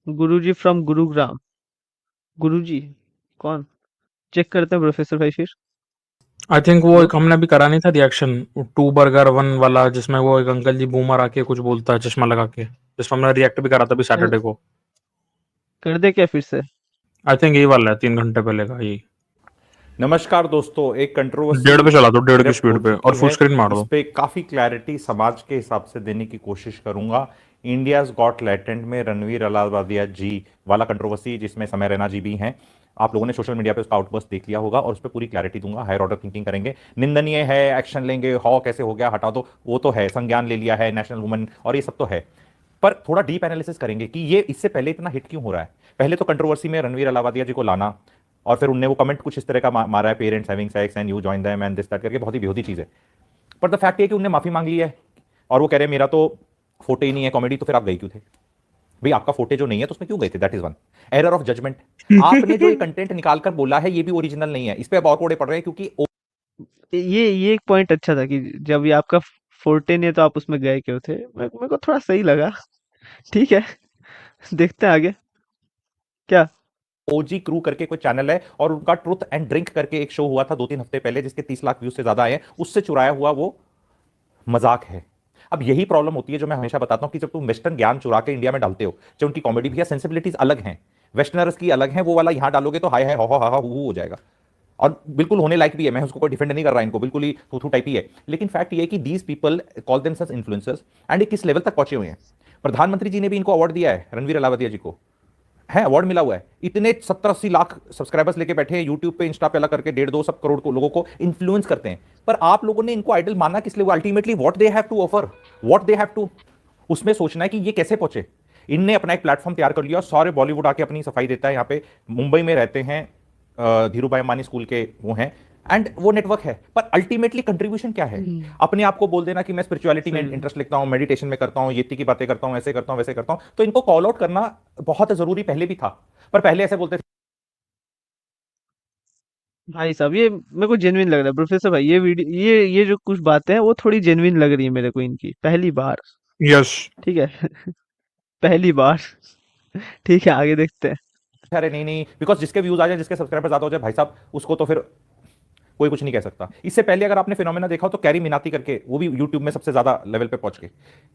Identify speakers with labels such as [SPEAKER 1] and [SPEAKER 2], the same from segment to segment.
[SPEAKER 1] गुरुजी from Gurugram. गुरुजी कौन? Check करते हैं प्रोफेसर भाई फिर।
[SPEAKER 2] आई थिंक वो
[SPEAKER 1] हेलो।
[SPEAKER 2] एक हमने अभी करा नहीं था रिएक्शन, टू बर्गर वन वाला, जिसमें वो एक अंकल जी बूमर आके कुछ बोलता है चश्मा लगा के, जिसमें हमने रिएक्ट भी करा था अभी
[SPEAKER 1] कर,
[SPEAKER 2] सैटरडे को।
[SPEAKER 1] कर दे क्या फिर से?
[SPEAKER 2] आई थिंक यही वाला है, 3 घंटे पहले का यही।
[SPEAKER 3] नमस्कार दोस्तों, एक कंट्रोवर्सी
[SPEAKER 2] 1:30 पे चला दो, 1:30 की
[SPEAKER 3] सिर्फ
[SPEAKER 2] स्पीड पे,
[SPEAKER 3] ओजी
[SPEAKER 2] और
[SPEAKER 3] की
[SPEAKER 2] फुल
[SPEAKER 3] है।
[SPEAKER 2] स्क्रीन मार
[SPEAKER 3] इस
[SPEAKER 2] दो।
[SPEAKER 3] पे काफी क्लैरिटी समाज के हिसाब से देने की कोशिश करूंगा। इंडियाज गॉट लैटेंट में रणवीर अलाहाबादिया जी वाला कंट्रोवर्सी, जिसमें समय रैना जी भी हैं। आप लोगों ने सोशल मीडिया पे उसका आउटबर्स्ट देख लिया होगा और उस पर पूरी क्लैरिटी दूंगा। हायर ऑर्डर थिंकिंग करेंगे, निंदनीय है, एक्शन लेंगे, हॉ कैसे हो गया हटा दो, वो तो है, संज्ञान ले लिया है नेशनल वुमेन और ये सब तो है। पर थोड़ा डीप एनालिसिस करेंगे कि ये इससे पहले इतना हिट क्यों हो रहा है। पहले तो कंट्रोवर्सी में रणवीर अलाहाबादिया जी को लाना, और फिर उनने वो कमेंट कुछ इस तरह का मारा है, parents having sex and you join them and this that करके, बहुत ही बेहूदी चीज है। पर द फैक्ट ये कि उनने माफी मांग ली है और वो कह रहे हैं मेरा तो फोटे ही नहीं है कॉमेडी, तो फिर आप गए क्यों थे भाई? आपका फोटे जो नहीं है तो उसमें क्यों गए थे? That is one error of judgement. आपने जो ये कंटेंट निकाल कर बोला है ये भी ओरिजिनल नहीं है, इस पे अब और कोड़े पड़ रहे हैं क्योंकि
[SPEAKER 1] ये एक पॉइंट अच्छा था कि जब ये आपका फोर्टे ने तो आप उसमें गए क्यों थे? मेरे को थोड़ा सही लगा। ठीक है। देखते हैं आगे क्या।
[SPEAKER 3] ओजी क्रू करके कोई चैनल है और उनका ट्रुथ एंड ड्रिंक करके एक शो हुआ था 2-3 हफ्ते पहले, जिसके 30 लाख व्यूज से ज्यादा आए हैं, उससे चुराया हुआ वो मजाक है। अब यही प्रॉब्लम होती है जो मैं हमेशा बताता हूं कि जब तुम वेस्टर्न ज्ञान चुरा के इंडिया में डालते हो, जो उनकी कॉमेडी भी है, सेंसिबिलिटीज अलग हैं, वेस्टर्नर्स की अलग हैं, वो वाला यहां डालोगे तो हाय हाय हो हा हा हु हो जाएगा। और बिल्कुल होने लायक भी है, मैं उसको कोई डिफेंड नहीं कर रहा, इनको बिल्कुल ही थू थू टाइप ही है। लेकिन फैक्ट ये है कि these people call themselves influencers and ये किस लेवल तक पहुंचे हुए हैं। प्रधानमंत्री जी ने भी इनको अवार्ड दिया है, रणवीर अलावतिया जी को है अवार्ड मिला हुआ है। इतने 70-80 लाख सब्सक्राइबर्स लेके बैठे हैं यूट्यूब पे, इंस्टा पे अलग करके 1.5-2 करोड़ को लोगों को इन्फ्लुएंस करते हैं। पर आप लोगों ने इनको आइडल माना किस लिए? वो ultimately what they have to offer, what they have to, उसमें सोचना है कि ये कैसे पहुंचे। इनने अपना एक प्लेटफॉर्म तैयार कर लिया, सारे बॉलीवुड आके अपनी सफाई देता है। यहाँ पे मुंबई में रहते हैं, धीरू भाई अंबानी स्कूल के वो हैं, एंड वो नेटवर्क है। पर अल्टीमेटली कंट्रीब्यूशन क्या है?
[SPEAKER 1] हम्म,
[SPEAKER 3] अपने आप को बोल देना कि मैं स्पिरिचुअलिटी में
[SPEAKER 1] सही है।
[SPEAKER 3] इंटरेस्ट लेता हूं, मेडिटेशन में करता हूं, येती की बातें करता हूं, ऐसे करता हूं, वैसे करता हूं, तो इनको कॉल आउट करना बहुत जरूरी पहले भी था। पर पहले ऐसे बोलते थे
[SPEAKER 1] भाई साहब ये मेरे को जेन्युइन लग रहा है प्रोफेसर भाई। ये वीडियो ये जो कुछ बातें हैं वो थोड़ी जेन्युइन लग रही है मेरे को इनकी, पहली बार।
[SPEAKER 2] यस।
[SPEAKER 1] ठीक है। पहली बार। ठीक है, आगे देखते हैं।
[SPEAKER 3] अरे नहीं नहीं, बिकॉज जिसके व्यूज आ जाए, जिसके सब्सक्राइबर ज्यादा हो जाए भाई साहब, उसको तो फिर कोई कुछ नहीं कह सकता। इससे पहले अगर आपने फिनोमेना देखा हो तो कैरी मिनाती करके, वो भी यूट्यूब में सबसे ज्यादा लेवल पे पहुंच गए।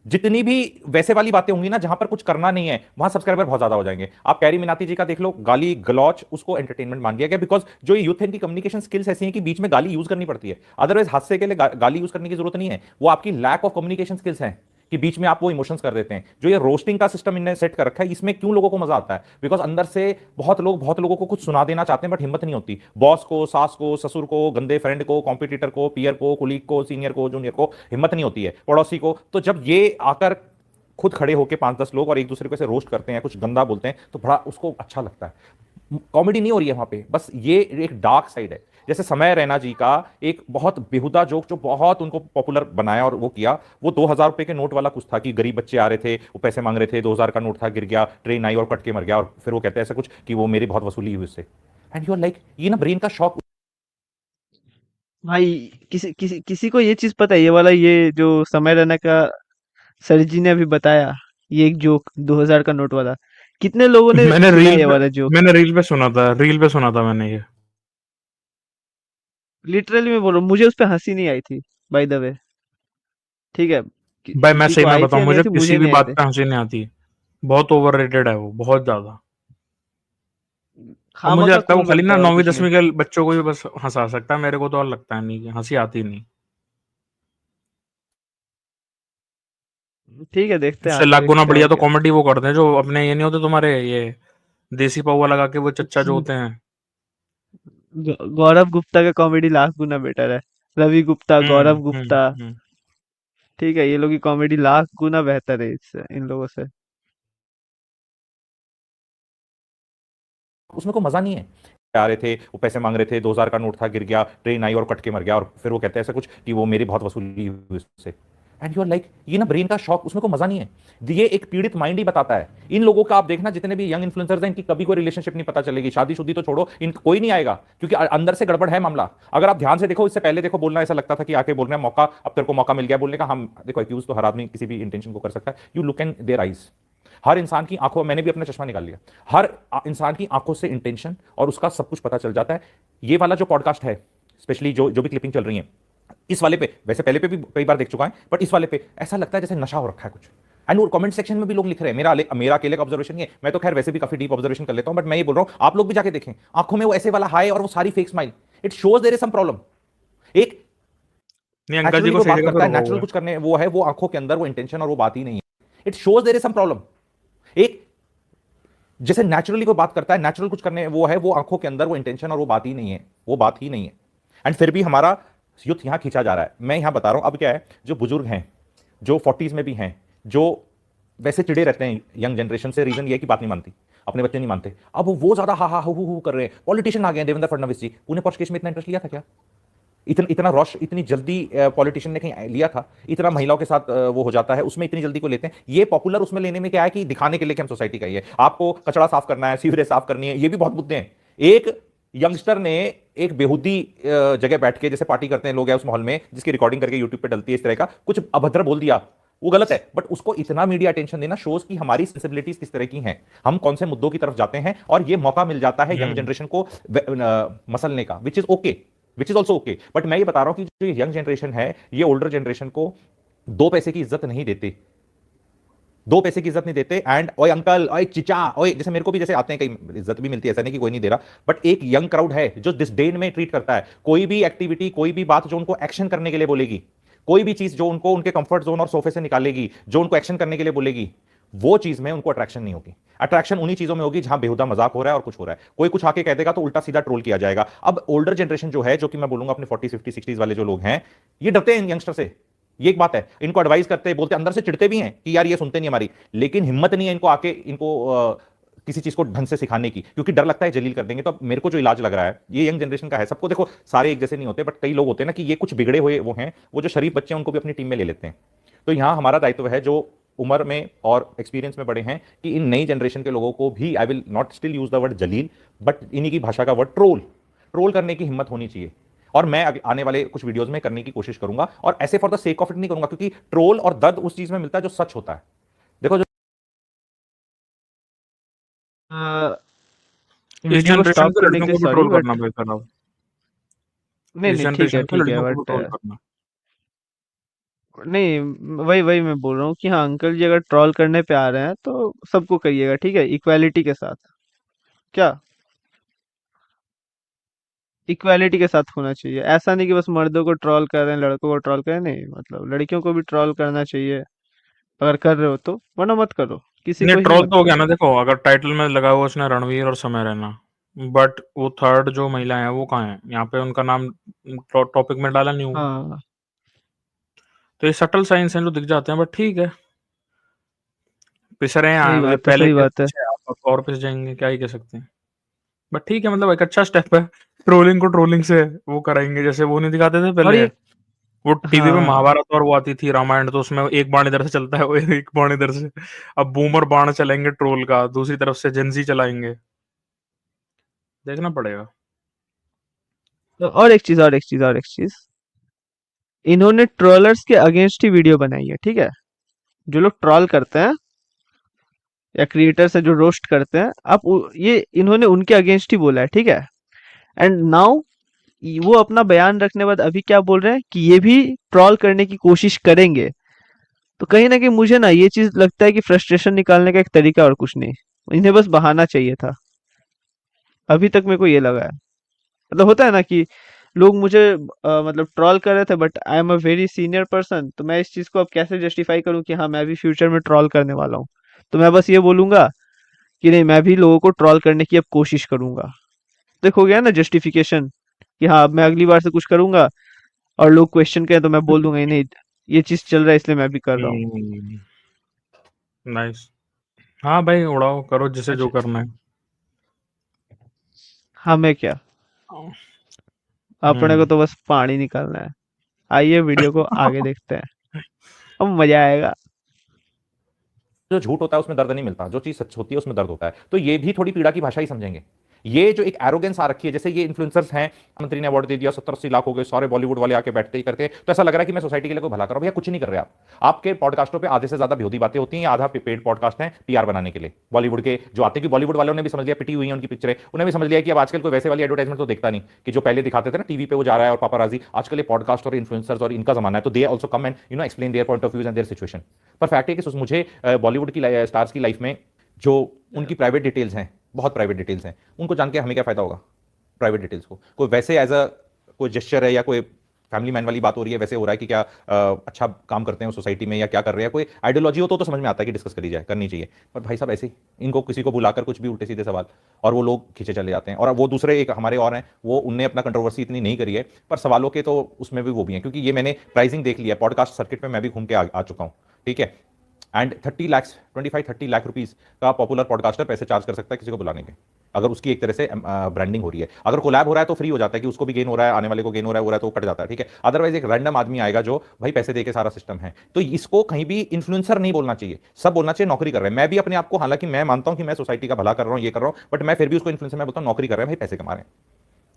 [SPEAKER 3] जितनी भी वैसे वाली बातें होंगी ना जहां पर कुछ करना नहीं है, वहां सब्सक्राइबर बहुत ज्यादा हो जाएंगे। आप कैरी मिनाती जी का देख लो, गाली गलौच उसको एंटरटेनमेंट मान लिया गया, बिकॉज जो यूथ है इनकी कम्युनिकेशन स्किल्स ऐसी हैं कि बीच में गाली यूज करनी पड़ती है। अदरवाइज हादसे के लिए गाली यूज करने की जरूरत नहीं है, वो आपकी लैक ऑफ कम्युनिकेशन स्किल्स है कि बीच में आप वो इमोशंस कर देते हैं। जो ये रोस्टिंग का सिस्टम इन्होंने सेट कर रखा है, इसमें क्यों लोगों को मजा आता है? बिकॉज अंदर से बहुत लोगों को कुछ सुना देना चाहते हैं, बट हिम्मत नहीं होती। बॉस को, सास को, ससुर को, गंदे फ्रेंड को, कॉम्पिटिटर को, पीयर को, कुलीग को, सीनियर को, जूनियर को हिम्मत नहीं होती है, पड़ोसी को। तो जब ये आकर खुद खड़े होकर 5-10 लोग और एक दूसरे को ऐसे रोस्ट करते हैं, कुछ गंदा बोलते हैं, तो बड़ा उसको अच्छा लगता है। कॉमेडी नहीं हो रही है वहां पे, बस ये एक डार्क साइड है। जैसे समय रैना जी का एक बहुत बेहुदा जोक जो बहुत उनको पॉपुलर बनाया और वो किया, वो 2,000 रुपए के नोट वाला कुछ था कि गरीब बच्चे आ रहे थे, वो पैसे मांग रहे थे, 2,000 का नोट था, गिर गया, ट्रेन आई और कट के मर गया, और फिर वो कहते हैं ऐसा कुछ कि वो मेरी बहुत वसूली हुई उससे। एंड यू आर लाइक, ये ना ब्रेन का शॉक।
[SPEAKER 1] भाई किसी किसी किसी को ये चीज पता है? ये वाला ये जो समय रैना का सर जी ने अभी बताया, ये एक जोक 2000 का नोट वाला, कितने लोगों ने
[SPEAKER 2] मैंने
[SPEAKER 1] सुना है
[SPEAKER 2] रील
[SPEAKER 1] ये
[SPEAKER 2] पे
[SPEAKER 1] वाला जोक?
[SPEAKER 2] मैंने रील पे सुना था, रील पे सुना था मैंने ये।
[SPEAKER 1] लिटरली मैं बोल रहा हूँ, मुझे उस पे हंसी नहीं आई थी। By the way. ठीक है।
[SPEAKER 2] भाई मैं
[SPEAKER 1] किसी
[SPEAKER 2] सही
[SPEAKER 1] को
[SPEAKER 2] में
[SPEAKER 1] आई थी
[SPEAKER 2] बताऊं,
[SPEAKER 1] या नहीं आई
[SPEAKER 2] मुझे
[SPEAKER 1] थी,
[SPEAKER 2] किसी
[SPEAKER 1] मुझे
[SPEAKER 2] भी
[SPEAKER 1] नहीं आई
[SPEAKER 2] बात
[SPEAKER 1] थी।
[SPEAKER 2] पे हंसी नहीं आती। बहुत ओवररेटेड है वो, बहुत ज्यादा। और मुझे
[SPEAKER 1] खामखा
[SPEAKER 2] लगता है वो
[SPEAKER 1] कूल
[SPEAKER 2] खाली
[SPEAKER 1] बनता
[SPEAKER 2] ना
[SPEAKER 1] है और
[SPEAKER 2] नौवीं
[SPEAKER 1] कुछ नहीं।
[SPEAKER 2] दसवीं के बच्चों को ही बस हंसा सकता है, मेरे को तो और लगता है नहीं कि हंसी आती नहीं।
[SPEAKER 1] ठीक है, देखते हैं
[SPEAKER 2] उससे
[SPEAKER 1] आगे
[SPEAKER 2] लाख गुना
[SPEAKER 1] देखते हैं
[SPEAKER 2] बढ़िया
[SPEAKER 1] और
[SPEAKER 2] तो
[SPEAKER 1] क्या।
[SPEAKER 2] कॉमेडी वो करते हैं जो अपने, ये नहीं होते तुम्हारे ये देसी पौवा लगा के वो चच्चा जो होते हैं।
[SPEAKER 1] गौरव गुप्ता का कॉमेडी लाख गुना बेटर है। रवि गुप्ता, गौरव
[SPEAKER 2] हम्म।
[SPEAKER 1] गुप्ता। ठीक है, ये लोग की कॉमेडी लाख गुना बेहतर है इससे, इन लोगों से।
[SPEAKER 3] उसमें कोई मजा नहीं है। आ रहे थे, वो पैसे मांग रहे थे, 2,000 का नोट था, गिर गया, ट्रेन आई और कट के मर गया, और फिर वो कहते हैं ऐसा कुछ कि वो मेरी बहुत वसूली हुई उससे। एंड यू आर लाइक, ये ना ब्रेन का शॉक, उसमें कोई मजा नहीं है। ये एक पीड़ित माइंड ही बताता है। इन लोगों का आप देखना, जितने भी यंग इन्फ्लुएंसर्स हैं, इनकी कभी कोई रिलेशनशिप नहीं पता चलेगी, शादीशुदी तो छोड़ो, इन कोई नहीं आएगा, क्योंकि अंदर से गड़बड़ है मामला। अगर आप ध्यान से देखो, इससे पहले देखो, बोलना ऐसा लगता था कि आके बोल रहे हैं मौका, अब तेरे को मौका मिल गया बोलने का। हम देखो, एक्यूज तो हर आदमी किसी भी इंटेंशन को कर सकता है। You look in their eyes, हर इंसान की आंखों, मैंने भी अपना चश्मा निकाल लिया, हर इंसान की आंखों से इंटेंशन और उसका सब कुछ पता चल जाता है। ये वाला जो पॉडकास्ट है, स्पेशली जो जो भी क्लिपिंग चल रही है, इस वाले पे, वैसे पहले पे भी कई बार देख चुका है, बट इस वाले पे ऐसा लगता है जैसे नशा हो रखा है कुछ। एंड वो कमेंट सेक्शन में भी लोग लिख रहे हैं, मेरा अकेले का ऑब्जर्वेशन नहीं है, मैं तो खैर वैसे भी काफी डीप ऑब्जर्वेशन कर लेता हूं, बट मैं ये बोल रहा हूं आप लोग भी जाके देखें, आंखों में वो ऐसे वाला हाई और वो सारी fake smile, it shows there is some problem. एक
[SPEAKER 2] नहीं अंकल जी
[SPEAKER 3] नेचुरली
[SPEAKER 2] को
[SPEAKER 3] कोई
[SPEAKER 2] सही
[SPEAKER 3] बात
[SPEAKER 2] जगह पे
[SPEAKER 3] करता है,
[SPEAKER 2] रोका
[SPEAKER 3] नेचुरल
[SPEAKER 2] हुआ है।
[SPEAKER 3] कुछ करने वो है, वो आंखों के अंदर वो इंटेंशन और वो बात ही नहीं है, it shows there is some problem. एक जैसे नेचुरली कोई बात करता है, नेचुरल कुछ करने वो है, वो आंखों के अंदर वो इंटेंशन और वो बात ही नहीं है, वो बात ही नहीं है। एंड फिर भी हमारा युद्ध यहां खींचा जा रहा है। मैं यहां बता रहा हूं, अब क्या है, जो बुजुर्ग हैं, जो 40s में भी हैं, जो वैसे चिड़े रहते हैं यंग जनरेशन से, रीजन ये है कि बात नहीं मानती, अपने बच्चे नहीं मानते, अब वो ज्यादा हा हा हु कर रहे हैं। पॉलिटिशियन आ गए, देवेंद्र फडणवीस जी, पुणे पॉश केस में इतना इंटरेस्ट लिया था क्या? इतना रश इतनी जल्दी पॉलिटिशियन ने कहीं लिया था? इतना महिलाओं के साथ वो हो जाता है, उसमें इतनी जल्दी को लेते हैं। ये पॉपुलर उसमें लेने में क्या है कि दिखाने के लिए कि हम सोसाइटी का ही है, आपको कचरा साफ करना है, सीवरेज साफ करनी है, ये भी बहुत मुद्दे हैं। एक यंगस्टर ने एक बेहूदी जगह बैठ के, जैसे पार्टी करते हैं लोग हैं उस माहौल में, जिसकी रिकॉर्डिंग करके यूट्यूब पे डलती है, इस तरह का कुछ अभद्र बोल दिया, वो गलत है, बट उसको इतना मीडिया अटेंशन देना शोज की हमारी सेंसिबिलिटीज किस तरह की हैं, हम कौन से मुद्दों की तरफ जाते हैं, और ये मौका मिल जाता है यंग जनरेशन को मसलने का, which is okay, which is also okay. But मैं ये बता रहा हूं कि जो यंग जनरेशन है, ये ओल्डर जनरेशन को 2 पैसे की इज्जत नहीं देते, 2 पैसे की इज्जत नहीं देते। एंड ओए अंकल, ओए चिचा, ओए, जैसे मेरे को भी जैसे आते हैं, कई इज्जत भी मिलती है, ऐसा नहीं कि कोई नहीं दे रहा, बट एक यंग क्राउड है जो डिसडेन में ट्रीट करता है कोई भी एक्टिविटी, कोई भी बात जो उनको एक्शन करने के लिए बोलेगी, कोई भी चीज जो उनको उनके कंफर्ट जोन और सोफे से निकालेगी, जो उनको एक्शन करने के लिए बोलेगी, वो चीज में उनको अट्रैक्शन नहीं होगी। अट्रैक्शन उन्हीं चीजों में होगी जहां बेहुदा मजाक हो रहा है और कुछ हो रहा है, कोई कुछ आके कह देगा तो उल्टा सीधा ट्रोल किया जाएगा। अब ओल्डर जनरेशन जो है, जो कि मैं बोलूंगा अपने 40, 50, 60s वाले जो लोग हैं, ये डरते हैं यंगस्टर से। ये एक बात है, इनको एडवाइस करते हैं, बोलते अंदर से चिढ़ते भी हैं कि यार ये सुनते नहीं हमारी, लेकिन हिम्मत नहीं है इनको आके किसी चीज को ढंग से सिखाने की, क्योंकि डर लगता है जलील कर देंगे। तो अब मेरे को जो इलाज लग रहा है, ये यंग जनरेशन का है, सबको देखो सारे एक जैसे नहीं होते, बट कई लोग होते हैं ना कि ये कुछ बिगड़े हुए वो हैं, वो जो शरीफ बच्चे हैं उनको भी अपनी टीम में ले लेते हैं। तो यहां हमारा दायित्व है, जो उम्र में और एक्सपीरियंस में बड़े हैं, कि इन नई जनरेशन के लोगों को भी, I will not still use the word जलील, बट इन्हीं की भाषा का वर्ड ट्रोल करने की हिम्मत होनी चाहिए। और मैं आने वाले कुछ वीडियोस में करने की कोशिश करूंगा, और ऐसे for the sake of it नहीं करूंगा, क्योंकि ट्रोल और दर्द उस चीज में मिलता है जो सच होता है। देखो जो
[SPEAKER 2] इस
[SPEAKER 1] वीडियो को
[SPEAKER 2] जनरेशन
[SPEAKER 1] स्टॉप
[SPEAKER 2] के
[SPEAKER 1] करने के
[SPEAKER 2] लड़कियों
[SPEAKER 1] लिए
[SPEAKER 2] को भी
[SPEAKER 1] सॉरी,
[SPEAKER 2] ट्रोल करना
[SPEAKER 1] बट
[SPEAKER 2] बेहतर है।
[SPEAKER 1] नहीं
[SPEAKER 2] इस
[SPEAKER 1] नहीं,
[SPEAKER 2] जनरेशन के
[SPEAKER 1] ठीक है,
[SPEAKER 2] लड़कियों को भी
[SPEAKER 1] बट
[SPEAKER 2] ट्रोल करना।
[SPEAKER 1] नहीं, वही वही मैं बोल रहा हूँ कि हाँ, अंकल जी अगर ट्रॉल करने पे आ रहे हैं तो सबको कहिएगा, ठीक है, इक्वालिटी के साथ। क्या? इक्वालिटी के साथ होना चाहिए, ऐसा नहीं कि बस मर्दों को ट्रॉल कर रहे हैं, लड़कों को ट्रॉल कर रहे हैं, नहीं, मतलब लड़कियों को भी ट्रॉल करना चाहिए, अगर कर रहे हो तो, वरना मत करो, किसी
[SPEAKER 2] नहीं
[SPEAKER 1] को ही
[SPEAKER 2] ट्रोल
[SPEAKER 1] मत
[SPEAKER 2] तो हो गया
[SPEAKER 1] करो।
[SPEAKER 2] ना, देखो अगर टाइटल में लगा हुआ उसने रणवीर और समय रैना, बट वो थर्ड जो महिला है वो कहाँ है यहाँ पे, उनका नाम टॉपिक में डाला नहीं हुआ।
[SPEAKER 1] हाँ,
[SPEAKER 2] तो ये सटल साइंस हैं जो दिख जाते हैं, बट ठीक है, पिस रहे
[SPEAKER 1] सही
[SPEAKER 2] हैं
[SPEAKER 1] बात है,
[SPEAKER 2] पहले
[SPEAKER 1] सही
[SPEAKER 2] के
[SPEAKER 1] बात है।
[SPEAKER 2] पीछे, आप और पिस जाएंगे, क्या ही कह सकते हैं। बट ठीक है, मतलब एक अच्छा स्टेप है, ट्रोलिंग को ट्रोलिंग से वो कराएंगे, जैसे वो नहीं दिखाते थे
[SPEAKER 1] और
[SPEAKER 2] पहले,
[SPEAKER 1] ये,
[SPEAKER 2] वो टीवी पे
[SPEAKER 1] हाँ,
[SPEAKER 2] महाभारत और वो आती थी रामायण, तो उसमें एक बाण इधर से चलता है, वो एक बाण इधर से। अब बूमर बाण चलेंगे ट्रोल का, दूसरी तरफ से जेंजी चलाएंगे, देखना पड़ेगा।
[SPEAKER 1] तो और एक चीज, और एक चीज, इन्होंने ट्रोलर्स के अगेंस्ट ही वीडियो बनाई है, ठीक है, जो लोग ट्रॉल करते हैं या क्रिएटर्स है जो रोस्ट करते हैं, ये इन्होंने उनके अगेंस्ट ही बोला है, ठीक है। एंड नाउ वो अपना बयान रखने बाद अभी क्या बोल रहे हैं कि ये भी ट्रॉल करने की कोशिश करेंगे। तो कहीं ना कहीं मुझे ना ये चीज लगता है कि फ्रस्ट्रेशन निकालने का एक तरीका, और कुछ नहीं, इन्हें बस बहाना चाहिए था। अभी तक मेरे को ये लगा है, मतलब होता है ना कि लोग मुझे मतलब ट्रॉल कर रहे थे, but I am a very senior person, तो मैं इस चीज को अब कैसे जस्टिफाई करूं कि हाँ, मैं भी फ्यूचर में ट्रॉल करने वाला हूँ। तो मैं बस ये बोलूंगा कि नहीं, मैं भी लोगों को ट्रॉल करने की अब कोशिश करूंगा। देखो गया ना जस्टिफिकेशन, कि हाँ, अब मैं अगली बार से कुछ करूंगा और लोग क्वेश्चन करें तो मैं बोल दूंगा, नहीं, ये चीज चल रहा है इसलिए मैं भी कर रहा हूँ।
[SPEAKER 2] नाइस। हाँ भाई, उड़ाओ, करो जिसे जो
[SPEAKER 1] अच्छा,
[SPEAKER 2] करना है।
[SPEAKER 1] हमें क्या, अपने को
[SPEAKER 2] हम्म।
[SPEAKER 1] तो बस पानी निकालना है। आइए वीडियो को आगे देखते हैं, अब मजा आएगा।
[SPEAKER 3] जो झूठ होता है उसमें दर्द नहीं मिलता, जो चीज सच होती है उसमें दर्द होता है। तो ये भी थोड़ी पीड़ा की भाषा ही समझेंगे ये जो एक एरोगेंस आ रखी है, जैसे ये इन्फ्लुएंसर्स हैं, मंत्री ने अवार्ड दे दिया, 70-80 लाख हो गए, सारे बॉलीवुड वाले आके बैठते ही करते हैं, तो ऐसा लग रहा है कि मैं सोसाइटी के लिए कोई भला कर रहा हूं। भैया कुछ नहीं कर रहे आप। आपके पॉडकास्टों पे आधे से ज्यादा बेहूदी बातें होती हैं, आधा पेड पॉडकास्ट है पीआर बनाने के लिए बॉलीवुड के जो आते हैं, कि बॉलीवुड वालों ने भी समझ लिया, पिटी हुई है उनकी पिक्चरें, उन्हें भी समझ लिया कि अब आजकल कोई वैसे वाली एडवर्टाइजमेंट तो देखता नहीं, कि जो पहले दिखाते थे ना टीवी पे वो जा रहा है और पापाराजी, आजकल ये पॉडकास्ट और इन्फ्लुएंसर्स और इनका जमाना है, तो they also come and explain their point of views and there situation. पर फैक्ट है कि मुझे बॉलीवुड की स्टार्स की लाइफ में जो उनकी प्राइवेट डिटेल्स हैं, बहुत प्राइवेट डिटेल्स हैं, उनको जान के हमें क्या फायदा होगा प्राइवेट डिटेल्स को। कोई वैसे एज अ कोई जेस्चर है या कोई फैमिली मैन वाली बात हो रही है, वैसे हो रहा है कि क्या अच्छा काम करते हैं सोसाइटी में या क्या कर रहे हैं, कोई आइडियोलॉजी हो तो समझ में आता है कि डिस्कस करी जाए, करनी चाहिए। पर भाई साहब ऐसे ही इनको किसी को बुलाकर कुछ भी उल्टे सीधे सवाल, और वो लोग खींचे चले जाते हैं। और वो दूसरे एक हमारे और हैं, वो उनने अपना कंट्रोवर्सी इतनी नहीं करी है, पर सवालों के तो उसमें भी वो भी हैं, क्योंकि ये मैंने प्राइसिंग देख लिया है, पॉडकास्ट सर्किट में मैं भी घूम के आ चुका हूँ, ठीक है। एंड 25-30 लाख रुपीस का पॉपुलर पॉडकास्टर पैसे चार्ज कर सकता है किसी को बुलाने के, अगर उसकी एक तरह से ब्रांडिंग हो रही है। अगर कोलैब हो रहा है तो फ्री हो जाता है, कि उसको भी गेन हो रहा है, आने वाले को गेन हो रहा है तो वो कट जाता है, ठीक है। अदरवाइज एक रैंडम आदमी आएगा जो भाई पैसे देके सारा सिस्टम है, तो इसको कहीं भी इन्फ्लुएंसर नहीं बोलना चाहिए, सब बोलना चाहिए नौकरी कर रहे हैं। मैं भी अपने आप को, हालांकि मैं मानता हूं कि मैं सोसाइटी का भला कर रहा हूं, ये कर रहा हूं, बट मैं फिर भी उसको इन्फ्लुएंसर मैं बोलता हूं नौकरी कर रहे हैं भाई, पैसे कमा रहे हैं।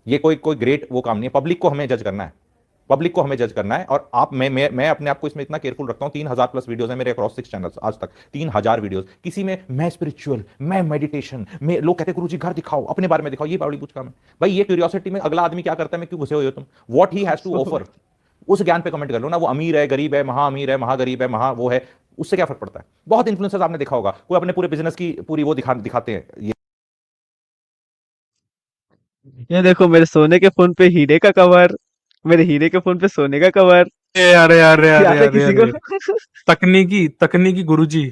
[SPEAKER 3] ये कोई ग्रेट वो काम नहीं है। पब्लिक को हमें जज करना है, पब्लिक को हमें जज करना है। और आप मैं अपने आप को इसमें इतना केयरफुल रखता हूं, 3000 प्लस वीडियोस हैं मेरे अक्रॉस 6 चैनल्स आज तक, 3000 वीडियोस। किसी में मैं स्पिरिचुअल, मैं मेडिटेशन में, लोग कहते हैं गुरुजी घर दिखाओ, अपने बारे में दिखाओ, ये बड़ी कुछ काम है भाई। ये क्यूरियोसिटी में अगला आदमी क्या करता है, मैं क्यों घुसे हुए हो तुम, what he has to offer, उस ज्ञान पे कमेंट कर लो ना। वो अमीर है, गरीब है, महा अमीर है, महा गरीब है, महा वो है, उससे क्या फर्क पड़ता है। बहुत इन्फ्लुएंसर्स आपने देखा होगा, कोई अपने पूरे बिजनेस की पूरी वो दिखाते हैं।
[SPEAKER 1] ये देखो मेरे सोने के फोन पे हीरे का कवर, मेरे हीरे के फोन पे सोने का कवर।
[SPEAKER 2] अरे अरे
[SPEAKER 1] याद
[SPEAKER 2] अरे
[SPEAKER 1] है
[SPEAKER 2] अरे
[SPEAKER 1] किसी
[SPEAKER 2] अरे
[SPEAKER 1] को?
[SPEAKER 2] तकनीकी गुरुजी।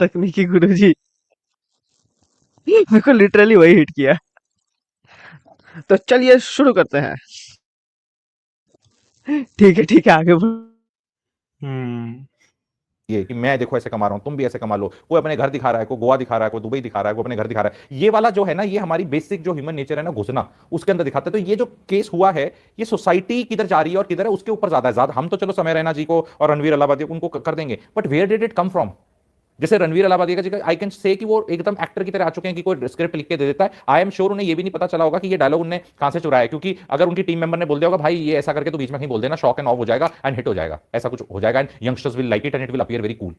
[SPEAKER 1] तकनीकी गुरुजी। मेरे को लिटरली वही हिट किया। तो चलिए शुरू करते हैं। ठीक है आगे बढ़ो।
[SPEAKER 3] ये कि मैं देखो ऐसे कमा रहा हूं, तुम भी ऐसे कमा लो। कोई अपने घर दिखा रहा है, कोई गोवा दिखा रहा है, कोई दुबई दिखा रहा है, कोई अपने घर दिखा रहा है। ये वाला जो है ना, ये हमारी बेसिक जो ह्यूमन नेचर है ना, घुसना उसके अंदर दिखाता है। तो ये जो केस हुआ है, ये सोसाइटी किधर जा रही है और किधर है उसके ऊपर ज्यादा है। ज्यादा हम तो चलो समय रैना जी को और रणवीर अलाहाबादी उनको कर देंगे, but where did it come from. जैसे रणवीर अलाहाबादी का आई कैन से कि वो एकदम एक्टर की तरह आ चुके हैं, कि कोई स्क्रिप्ट लिख के दे देता है। आई एम श्योर उन्हें ये भी नहीं पता चला होगा कि ये डायलॉग उन्हें कहां से चुराया है, क्योंकि अगर उनकी टीम मेंबर ने बोल दिया होगा भाई ये ऐसा करके तो बीच में कहीं बोल देना, शॉक एंड ऑफ हो जाएगा एंड हिट हो जाएगा, ऐसा कुछ हो जाएगा, and youngsters will like it and it will appear very cool.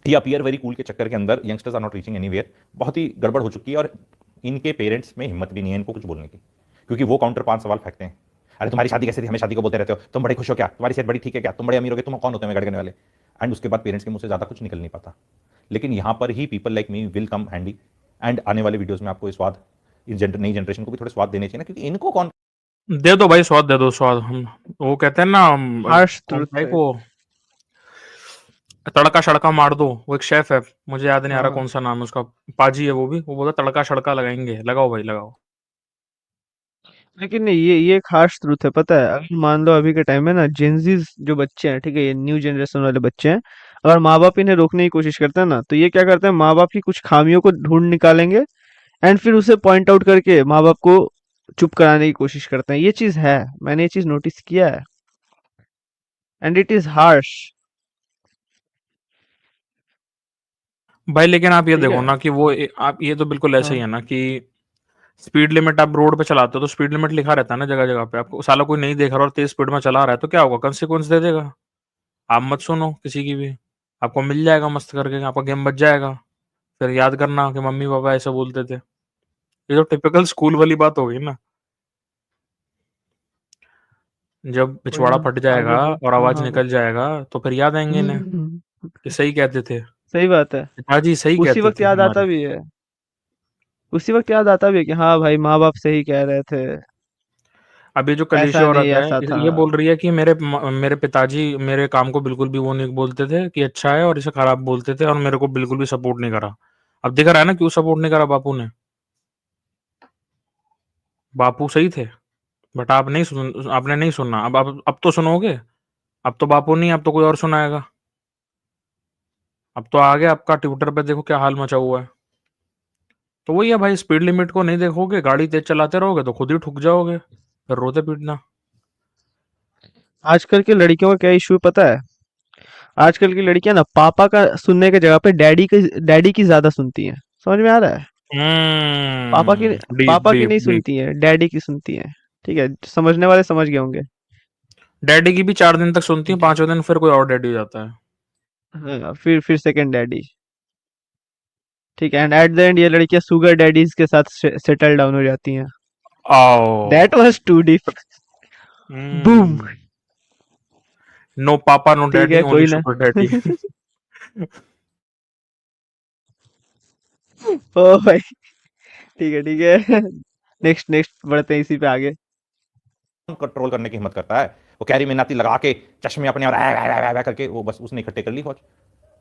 [SPEAKER 3] ये अपीयर वेरी कूल के चक्कर के अंदर youngsters are not reaching anywhere. बहुत ही गड़बड़ हो चुकी है, और इनके पेरेंट्स में हिम्मत भी नहीं है इनको कुछ बोलने की, क्योंकि वो काउंटर 5 सवाल फेंकते हैं। अरे तुम्हारी शादी कैसे थी, हमें शादी को बोलते रहते हो, तुम बड़े खुश हो क्या, तुम्हारी सेहत बड़ी ठीक है क्या, तुम बड़े अमीर हो गए, तुम कौन होते हैं गड़गड़ने वाले। एंड उसके बाद पेरेंट्स के मुंह से ज्यादा कुछ निकल नहीं पाता। लेकिन यहां पर ही people like me will come handy, and आने वाले वीडियोस में आपको स्वाद, इस नई जनरेशन को भी थोड़े स्वाद देने चाहिए ना, क्योंकि इनको कौन
[SPEAKER 2] दे दो भाई स्वाद, दे दो स्वाद। हम वो कहते हैं ना,
[SPEAKER 1] हार्श
[SPEAKER 2] कौन
[SPEAKER 1] ट्रुथ
[SPEAKER 2] है
[SPEAKER 1] है।
[SPEAKER 2] को तड़का शड़का मार दो। वो एक शेफ है, मुझे याद नहीं आ रहा
[SPEAKER 1] हाँ
[SPEAKER 2] कौन सा नाम है उसका, पाजी है वो भी, वो बोलता तड़का शड़का लगाएंगे, लगाओ भाई लगाओ।
[SPEAKER 1] लेकिन नहीं, ये एक हार्श ट्रूथ है, पता है। अगर मान लो अभी के टाइम में ना जेंजीज जो बच्चे हैं, ठीक है, ये न्यू जनरेशन वाले बच्चे हैं, अगर माँ बाप इन्हें रोकने की कोशिश करते हैं ना, तो ये क्या करते हैं, माँ बाप की कुछ खामियों को ढूंढ निकालेंगे एंड फिर उसे पॉइंट आउट करके माँ बाप को चुप कराने की कोशिश करते हैं। ये चीज है, मैंने ये चीज नोटिस किया है, एंड इट इज हार्श।
[SPEAKER 2] भाई लेकिन आप ये
[SPEAKER 1] ठीक
[SPEAKER 2] देखो
[SPEAKER 1] है।
[SPEAKER 2] ना कि वो आप ये तो बिल्कुल ऐसा ही
[SPEAKER 1] हाँ।
[SPEAKER 2] है ना कि स्पीड लिमिट आप रोड पे चलाते हो तो स्पीड लिमिट लिखा रहता है ना जगह जगह पे। आपको साला कोई नहीं देख रहा और तेज स्पीड में चला रहा है तो क्या होगा, कंसिक्वेंस दे देगा। आप मत सुनो किसी की भी, आपको मिल जाएगा मस्त करके, आपका गेम बच जाएगा। फिर याद करना कि मम्मी पापा ऐसे बोलते थे। ये तो टिपिकल स्कूल वाली बात हो गई ना, जब
[SPEAKER 1] वही
[SPEAKER 2] पिछवाड़ा
[SPEAKER 1] ना।
[SPEAKER 2] फट
[SPEAKER 1] आगे
[SPEAKER 2] जाएगा
[SPEAKER 1] बढ़ो।
[SPEAKER 2] और
[SPEAKER 1] हाँ
[SPEAKER 2] आवाज
[SPEAKER 1] हाँ।
[SPEAKER 2] निकल जाएगा तो फिर याद आएंगे इन्हें
[SPEAKER 1] हम्म,
[SPEAKER 2] कि सही कहते थे,
[SPEAKER 1] सही बात है।
[SPEAKER 2] पिताजी सही
[SPEAKER 1] उसी
[SPEAKER 2] कहते
[SPEAKER 1] वक्त
[SPEAKER 2] थे
[SPEAKER 1] याद आता
[SPEAKER 2] हमारे।
[SPEAKER 1] भी है, उसी वक्त याद आता भी है कि हाँ भाई माँ बाप सही कह रहे थे,
[SPEAKER 2] अब ये जो कलेशी
[SPEAKER 1] ऐसा नहीं
[SPEAKER 2] औरत है
[SPEAKER 1] ऐसा था।
[SPEAKER 2] ये बोल रही है कि मेरे पिताजी मेरे काम को बिल्कुल भी वो नहीं बोलते थे कि अच्छा है, और इसे खराब बोलते थे, और मेरे को बिल्कुल भी सपोर्ट नहीं करा। अब दिख रहा है ना क्यों सपोर्ट नहीं करा बापू ने। बापू सही थे, बट आपने नहीं सुना। अब तो सुनोगे। अब तो बापू नहीं, अब तो कोई और सुनाएगा। अब तो आगे आपका ट्विटर पे देखो क्या हाल मचा हुआ है। तो वही है भाई, स्पीड लिमिट को नहीं देखोगे, गाड़ी तेज चलाते रहोगे तो खुद ही ठुक जाओगे, फिर रोते पीटना।
[SPEAKER 1] आजकल की लड़कियों का क्या इशू पता है, आजकल की लड़कियां ना पापा का सुनने की जगह पे डैडी की ज्यादा सुनती हैं। समझ में आ रहा है। पापा की
[SPEAKER 2] डीप
[SPEAKER 1] पापा की
[SPEAKER 2] डीप
[SPEAKER 1] नहीं
[SPEAKER 2] डीप।
[SPEAKER 1] सुनती है, डैडी की सुनती है। ठीक है, समझने वाले समझ गए होंगे।
[SPEAKER 2] डैडी की भी 4 दिन तक सुनती है, 5वें दिन फिर कोई और डैडी हो जाता है।
[SPEAKER 1] हाँ, फिर सेकंड डैडी। ठीक है, एंड एट द एंड ये लड़कियां सुगर डैडीज के साथ सेटल डाउन हो जाती हैं।
[SPEAKER 2] आओ।
[SPEAKER 1] That was too deep. Boom.
[SPEAKER 2] No papa no
[SPEAKER 1] ठीक
[SPEAKER 2] डैडी,
[SPEAKER 1] है,
[SPEAKER 2] ओनली
[SPEAKER 1] कोई ना।
[SPEAKER 2] Sugar daddy.
[SPEAKER 1] ओ भाई, ठीक है ठीक है। नेक्स्ट नेक्स्ट बढ़ते हैं इसी पे आगे।
[SPEAKER 3] कंट्रोल करने की हिम्मत करता है। वो कैरी मिनाती लगा के चश्मे अपने और ऐ करके वो बस उसने इकट्ठे कर ली फौज,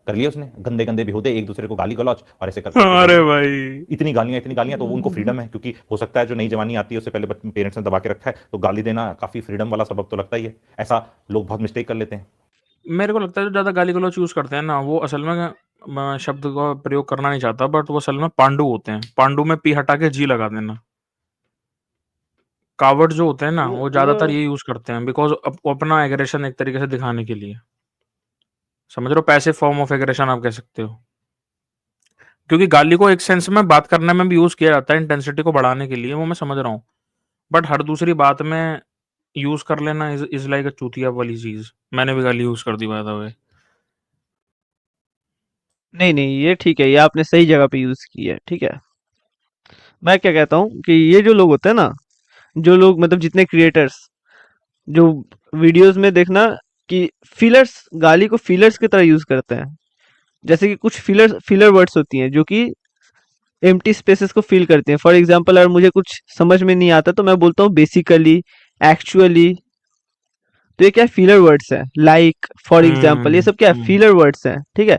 [SPEAKER 3] कर लिया उसने। गंदे गंदे बेहुदे एक दूसरे को गाली गलौज और ऐसे करके
[SPEAKER 2] अरे भाई।
[SPEAKER 3] इतनी गालियां, तो उनको फ्रीडम है, क्योंकि हो सकता है जो नई जवानी आती है उससे पहले पेरेंट्स ने दबा के रखा है, तो गाली देना काफी फ्रीडम वाला सबक तो लगता ही है। ऐसा लोग बहुत मिस्टेक कर लेते हैं।
[SPEAKER 2] मेरे को लगता है जो ज़्यादा गाली-गलौच यूज़ करते हैं ना, वो असल में मैं शब्द का प्रयोग करना नहीं चाहता, बट वो असल में पांडु होते हैं। पांडु में पी हटा के जी लगा देना। कावर्ड जो होते हैं ना, वो ज़्यादातर ये यूज़ करते हैं बिकॉज़ वो अपना एग्रेशन एक तरीके से दिखाने के लिए। समझ रहे हो? पैसिव फॉर्म ऑफ एग्रेशन आप कह सकते हो। क्योंकि गाली को एक सेंस में बात करने में भी यूज़ किया जाता है इंटेंसिटी को बढ़ाने के लिए, वो मैं समझ रहा हूँ। बट हर दूसरी बात में यूज़ कर लेना इज़ लाइक अ चूतिया वाली चीज़। मैंने भी गाली यूज़ कर दी बाय द वे।
[SPEAKER 1] नहीं नहीं, ये ठीक है, ये आपने सही जगह पे यूज की है। ठीक है, मैं क्या कहता हूँ कि ये जो लोग होते हैं ना, जो लोग मतलब जितने क्रिएटर्स जो वीडियोस में देखना कि फिलर्स, गाली को फिलर्स की तरह यूज करते हैं। जैसे कि कुछ फिलर वर्ड्स होती हैं जो कि एम्प्टी स्पेसेस को फिल करती हैं। फॉर एग्जांपल, अगर मुझे कुछ समझ में नहीं आता तो मैं बोलता हूँ बेसिकली, एक्चुअली। तो ये क्या फिलर वर्ड्स हैं, लाइक, फॉर एग्जांपल, ये
[SPEAKER 2] हुँ,
[SPEAKER 1] सब क्या है,
[SPEAKER 2] हुँ।
[SPEAKER 1] फिलर वर्ड्स हैं। ठीक है,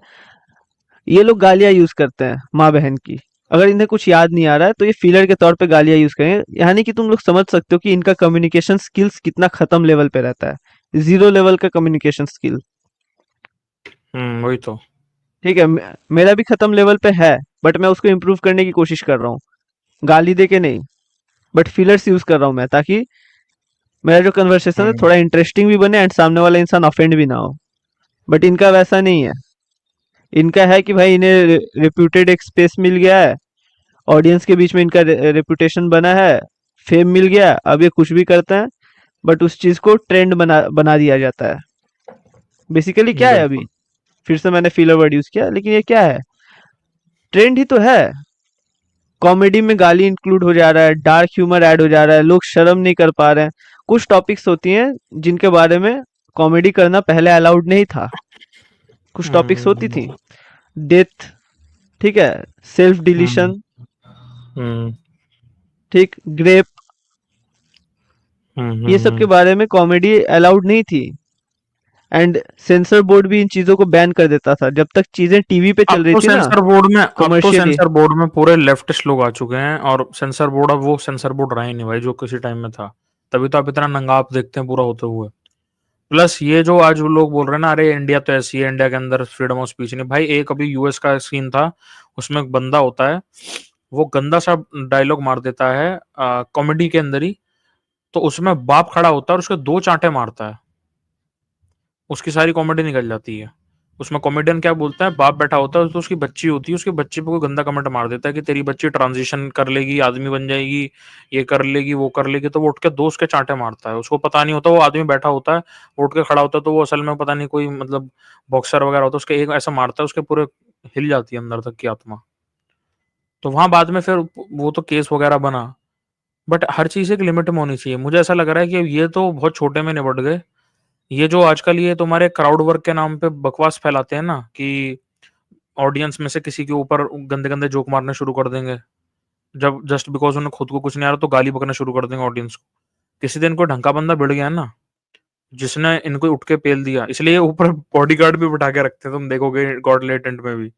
[SPEAKER 1] ये लोग गालियां यूज करते हैं माँ बहन की। अगर इन्हें कुछ याद नहीं आ रहा है तो ये फिलर के तौर पे गालियां यूज करेंगे। यानी कि तुम लोग समझ सकते हो कि इनका कम्युनिकेशन स्किल्स कितना खत्म लेवल पे रहता है, जीरो लेवल का कम्युनिकेशन स्किल।
[SPEAKER 2] वही तो।
[SPEAKER 1] ठीक है, मेरा भी खत्म लेवल पे है, बट मैं उसको इम्प्रूव करने की कोशिश कर रहा हूँ, गाली दे के नहीं, बट फिलर्स यूज कर रहा हूँ मैं, ताकि मेरा जो कन्वर्सेशन है
[SPEAKER 2] हुँ,
[SPEAKER 1] थोड़ा इंटरेस्टिंग भी बने एंड सामने वाला इंसान ऑफेंड भी ना हो। बट इनका वैसा नहीं है। इनका है कि भाई इन्हें रेप्यूटेड एक स्पेस मिल गया है, ऑडियंस के बीच में इनका रेपुटेशन बना है, फेम मिल गया, अब ये कुछ भी करते हैं, बट उस चीज को ट्रेंड बना बना दिया जाता है। बेसिकली क्या है अभी,
[SPEAKER 2] बिल्कुल।
[SPEAKER 1] फिर से मैंने फीलर वर्ड यूज किया, लेकिन ये क्या है, ट्रेंड ही तो है। कॉमेडी में गाली इंक्लूड हो जा रहा है, डार्क ह्यूमर ऐड हो जा रहा है, लोग शर्म नहीं कर पा रहे हैं। कुछ टॉपिक्स होती हैं जिनके बारे में कॉमेडी करना पहले अलाउड नहीं था। कुछ टॉपिक्स होती थी,
[SPEAKER 2] हुँ,
[SPEAKER 1] डेथ, ठीक है, सेल्फ
[SPEAKER 2] हुँ,
[SPEAKER 1] डिलीशन,
[SPEAKER 2] हुँ,
[SPEAKER 1] ठीक, ग्रेप,
[SPEAKER 2] हुँ,
[SPEAKER 1] ये
[SPEAKER 2] हुँ,
[SPEAKER 1] सब के
[SPEAKER 2] हुँ।
[SPEAKER 1] बारे में कॉमेडी अलाउड नहीं थी। एंड सेंसर बोर्ड भी इन चीजों को बैन कर देता था जब तक चीजें टीवी पे चल रही थी ना, कमर्शियली।
[SPEAKER 2] सेंसर बोर्ड में पूरे लेफ्टिस्ट लोग आ चुके हैं और सेंसर बोर्ड अब वो सेंसर बोर्ड रहा ही नहीं भाई जो किसी टाइम में था। तभी तो आप इतना नंगा आप देखते हैं पूरा होते हुए। प्लस ये जो आज वो लोग बोल रहे हैं ना, अरे इंडिया तो ऐसी है, इंडिया के अंदर फ्रीडम ऑफ स्पीच नहीं। भाई एक अभी यूएस का सीन था, उसमें एक बंदा होता है, वो गंदा सा डायलॉग मार देता है कॉमेडी के अंदर ही, तो उसमें बाप खड़ा होता है और उसके 2 चाँटे मारता है। उसकी सारी कॉमेडी निकल जाती है। उसमें कॉमेडियन क्या बोलता है, बाप बैठा होता है तो उसकी बच्ची होती है, उसके बच्चे पे कोई गंदा कमेंट मार देता है कि तेरी बच्ची ट्रांजिशन कर लेगी, आदमी बन जाएगी, ये कर लेगी, वो कर लेगी, तो वो उठ के 2 उसके चाँटे मारता है। उसको पता नहीं होता वो आदमी बैठा होता है, वो उठ के खड़ा होता है तो वो असल में पता नहीं कोई मतलब बॉक्सर वगैरह होता है, उसके एक ऐसा मारता है उसके पूरे हिल जाती है अंदर तक की आत्मा। तो वहाँ बाद में फिर वो तो केस वगैरह बना, बट हर चीज़ एक लिमिट में होनी चाहिए। मुझे ऐसा लग रहा है कि ये तो बहुत छोटे में निपट गए। ये जो आजकल ये तुम्हारे क्राउड वर्क के नाम पे बकवास फैलाते हैं ना कि ऑडियंस में से किसी के ऊपर गंदे-गंदे जोक मारने शुरू कर देंगे। जब जस्ट बिकॉज़ उन्हें खुद को कुछ नहीं आ रहा तो गाली बकना शुरू कर देंगे ऑडियंस को। किसी दिन कोई ढंग का बंदा भिड़ गया ना, जिसने इनको उठ के पेल दिया, इसलिए ऊपर बॉडीगार्ड भी बिठा के रखते हैं, तुम देखोगे गॉड लेटेंट में भी।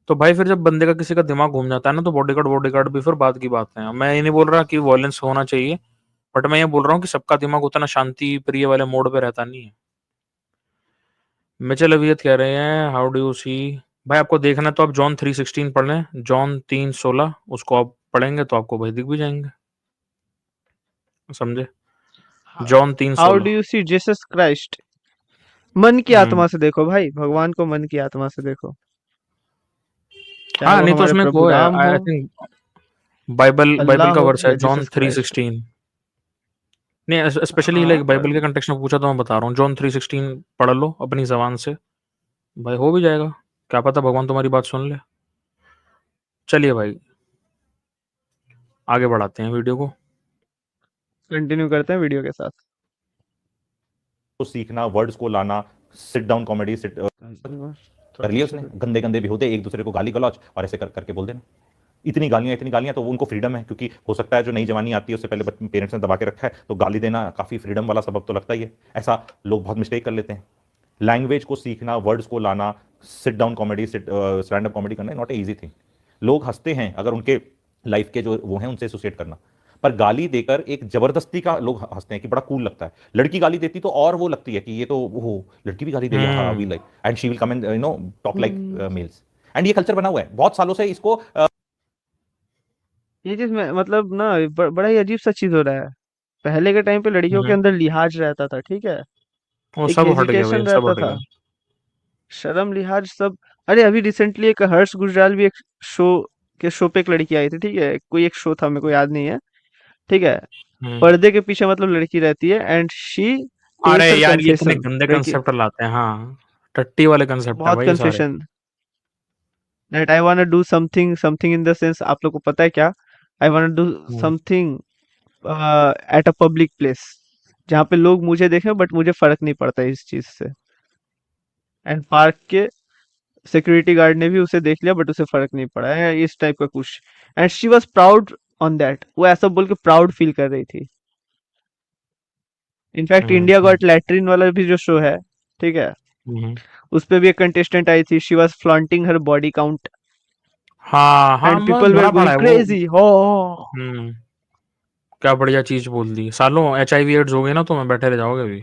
[SPEAKER 2] तो भाई फिर जब बंदे का किसी का दिमाग घूम जाता है ना, तो बॉडीगार्ड वॉडीगार्ड भी फिर बात की बात है। मैं ये नहीं बोल रहा कि वॉयलेंस होना चाहिए, बट मैं ये बोल रहा हूँ कि सबका दिमाग उतना शांति प्रिय वाले मोड पे रहता नहीं है। मिचेल अवियत कह रहे हैं हाउ डू यू सी। भाई आपको देखना है तो आप जॉन 3:16 पढ़ लें, जॉन 3:16 उसको आप पढ़ेंगे तो आपको भाई दिख भी जाएंगे, समझे? John
[SPEAKER 1] how do
[SPEAKER 2] 3:16।
[SPEAKER 1] You see Jesus Christ? मन की
[SPEAKER 2] हम्म।
[SPEAKER 1] आत्मा से देखो भाई, भगवान को मन की आत्मा से देखो, चाहे
[SPEAKER 2] हाँ
[SPEAKER 1] वो
[SPEAKER 2] नहीं तो
[SPEAKER 1] हमारे
[SPEAKER 2] उसमें
[SPEAKER 1] प्रभु
[SPEAKER 2] वो है
[SPEAKER 1] राम हो।
[SPEAKER 2] आई थिंक बाइबल बाइबल
[SPEAKER 1] अल्लाह
[SPEAKER 2] का
[SPEAKER 1] हो
[SPEAKER 2] वर्स है
[SPEAKER 1] या
[SPEAKER 2] जॉन
[SPEAKER 1] जीसस क्राइस्ट।
[SPEAKER 2] 3:16। नहीं, स्पेशली लाइक
[SPEAKER 1] हाँ
[SPEAKER 2] बाइबल के कंटेक्स्ट में पूछा तो मैं बता रहा हूँ, जॉन 3:16 पढ़ लो अपनी जबान से, भाई हो भी जाएगा, क्या पता भगवान तुम्हारी बात सुन ले। चलिए भाई आगे बढ़ाते हैं वीडियो को।
[SPEAKER 1] कंटिन्यू करते हैं वीडियो के साथ।
[SPEAKER 3] को सीखना, वर्ड्स को लाना, सिट डाउन कॉमेडी, सिट कर लिया उसने, गंदे गंदे भी होते, एक दूसरे को गाली गलौज और ऐसे करके बोल देना। इतनी गालियां, तो उनको फ्रीडम है, क्योंकि हो सकता है जो नई जवानी आती है उससे पहले पेरेंट्स ने दबा के रखा है, तो गाली देना काफी फ्रीडम वाला सबक तो लगता ही है। ऐसा लोग बहुत मिस्टेक कर लेते हैं। लैंग्वेज को सीखना, वर्ड्स को लाना, sit down comedy, stand up comedy करना नॉट ए इजी थिंग। लोग हंसते हैं अगर उनके लाइफ के जो वो हैं उनसे एसोसिएट करना, पर गाली देकर एक जबरदस्ती का लोग हंसते हैं कि बड़ा कूल लगता है। लड़की गाली देती तो और वो लगती है कि ये तो वो लड़की भी गाली दे रही है, हाँ we like, and she will come and talk like males, एंड ये कल्चर बना हुआ है बहुत सालों से। इसको
[SPEAKER 1] ये चीज में मतलब ना बड़ा ही अजीब सा चीज हो रहा है। पहले के टाइम पे लड़कियों के अंदर लिहाज रहता था, ठीक है,
[SPEAKER 2] वो
[SPEAKER 1] एक
[SPEAKER 2] सब हट गया भाई,
[SPEAKER 1] हेजिटेशन
[SPEAKER 2] सब
[SPEAKER 1] रहता
[SPEAKER 2] हट
[SPEAKER 1] था,
[SPEAKER 2] गया।
[SPEAKER 1] शर्म लिहाज सब। अरे अभी रिसेंटली एक हर्ष गुजराल भी एक शो शो पे एक लड़की आई थी, ठीक है, कोई एक शो था, मेरे को याद नहीं है, ठीक है,
[SPEAKER 2] हम्म।
[SPEAKER 1] पर्दे के पीछे मतलब लड़की रहती है एंड शी
[SPEAKER 2] अरे
[SPEAKER 1] टेल्स हर
[SPEAKER 2] यार ये इतने
[SPEAKER 1] कन्फेशन,
[SPEAKER 2] गंदे
[SPEAKER 1] लड़की
[SPEAKER 2] कंसेप्ट लाते हैं, हाँ टट्टी वाले कंसेप्ट है
[SPEAKER 1] बहुत
[SPEAKER 2] भाई ये सारे।
[SPEAKER 1] Confession that I want to do something something in the sense, आप लोग को पता है क्या, I want to do
[SPEAKER 2] hmm,
[SPEAKER 1] something at a public place, जहाँ पे लोग मुझे देखें बट मुझे फर्क नहीं पड़ता इस चीज से। एंड पार्क के सिक्योरिटी गार्ड ने भी उसे देख लिया बट उसे फर्क नहीं पड़ा है, इस टाइप का कुछ। And she was proud on that, वो ऐसा बोल के प्राउड फील कर रही थी। इनफैक्ट इंडिया
[SPEAKER 2] हम्म,
[SPEAKER 1] गॉट लैट्रिन वाला भी जो शो है, ठीक है,
[SPEAKER 2] हम्म।
[SPEAKER 1] उस पे भी एक कंटेस्टेंट आई थी, she was flaunting her body count
[SPEAKER 2] हाँ हाँ,
[SPEAKER 1] एंड पीपल वेर
[SPEAKER 2] भरा पड़ा
[SPEAKER 1] गोइंग
[SPEAKER 2] है वो।
[SPEAKER 1] क्रेजी हो।
[SPEAKER 2] हम्म, क्या बढ़िया चीज बोल दी, सालों HIV एड्स हो गए ना तो मैं बैठे रह जाओगे अभी।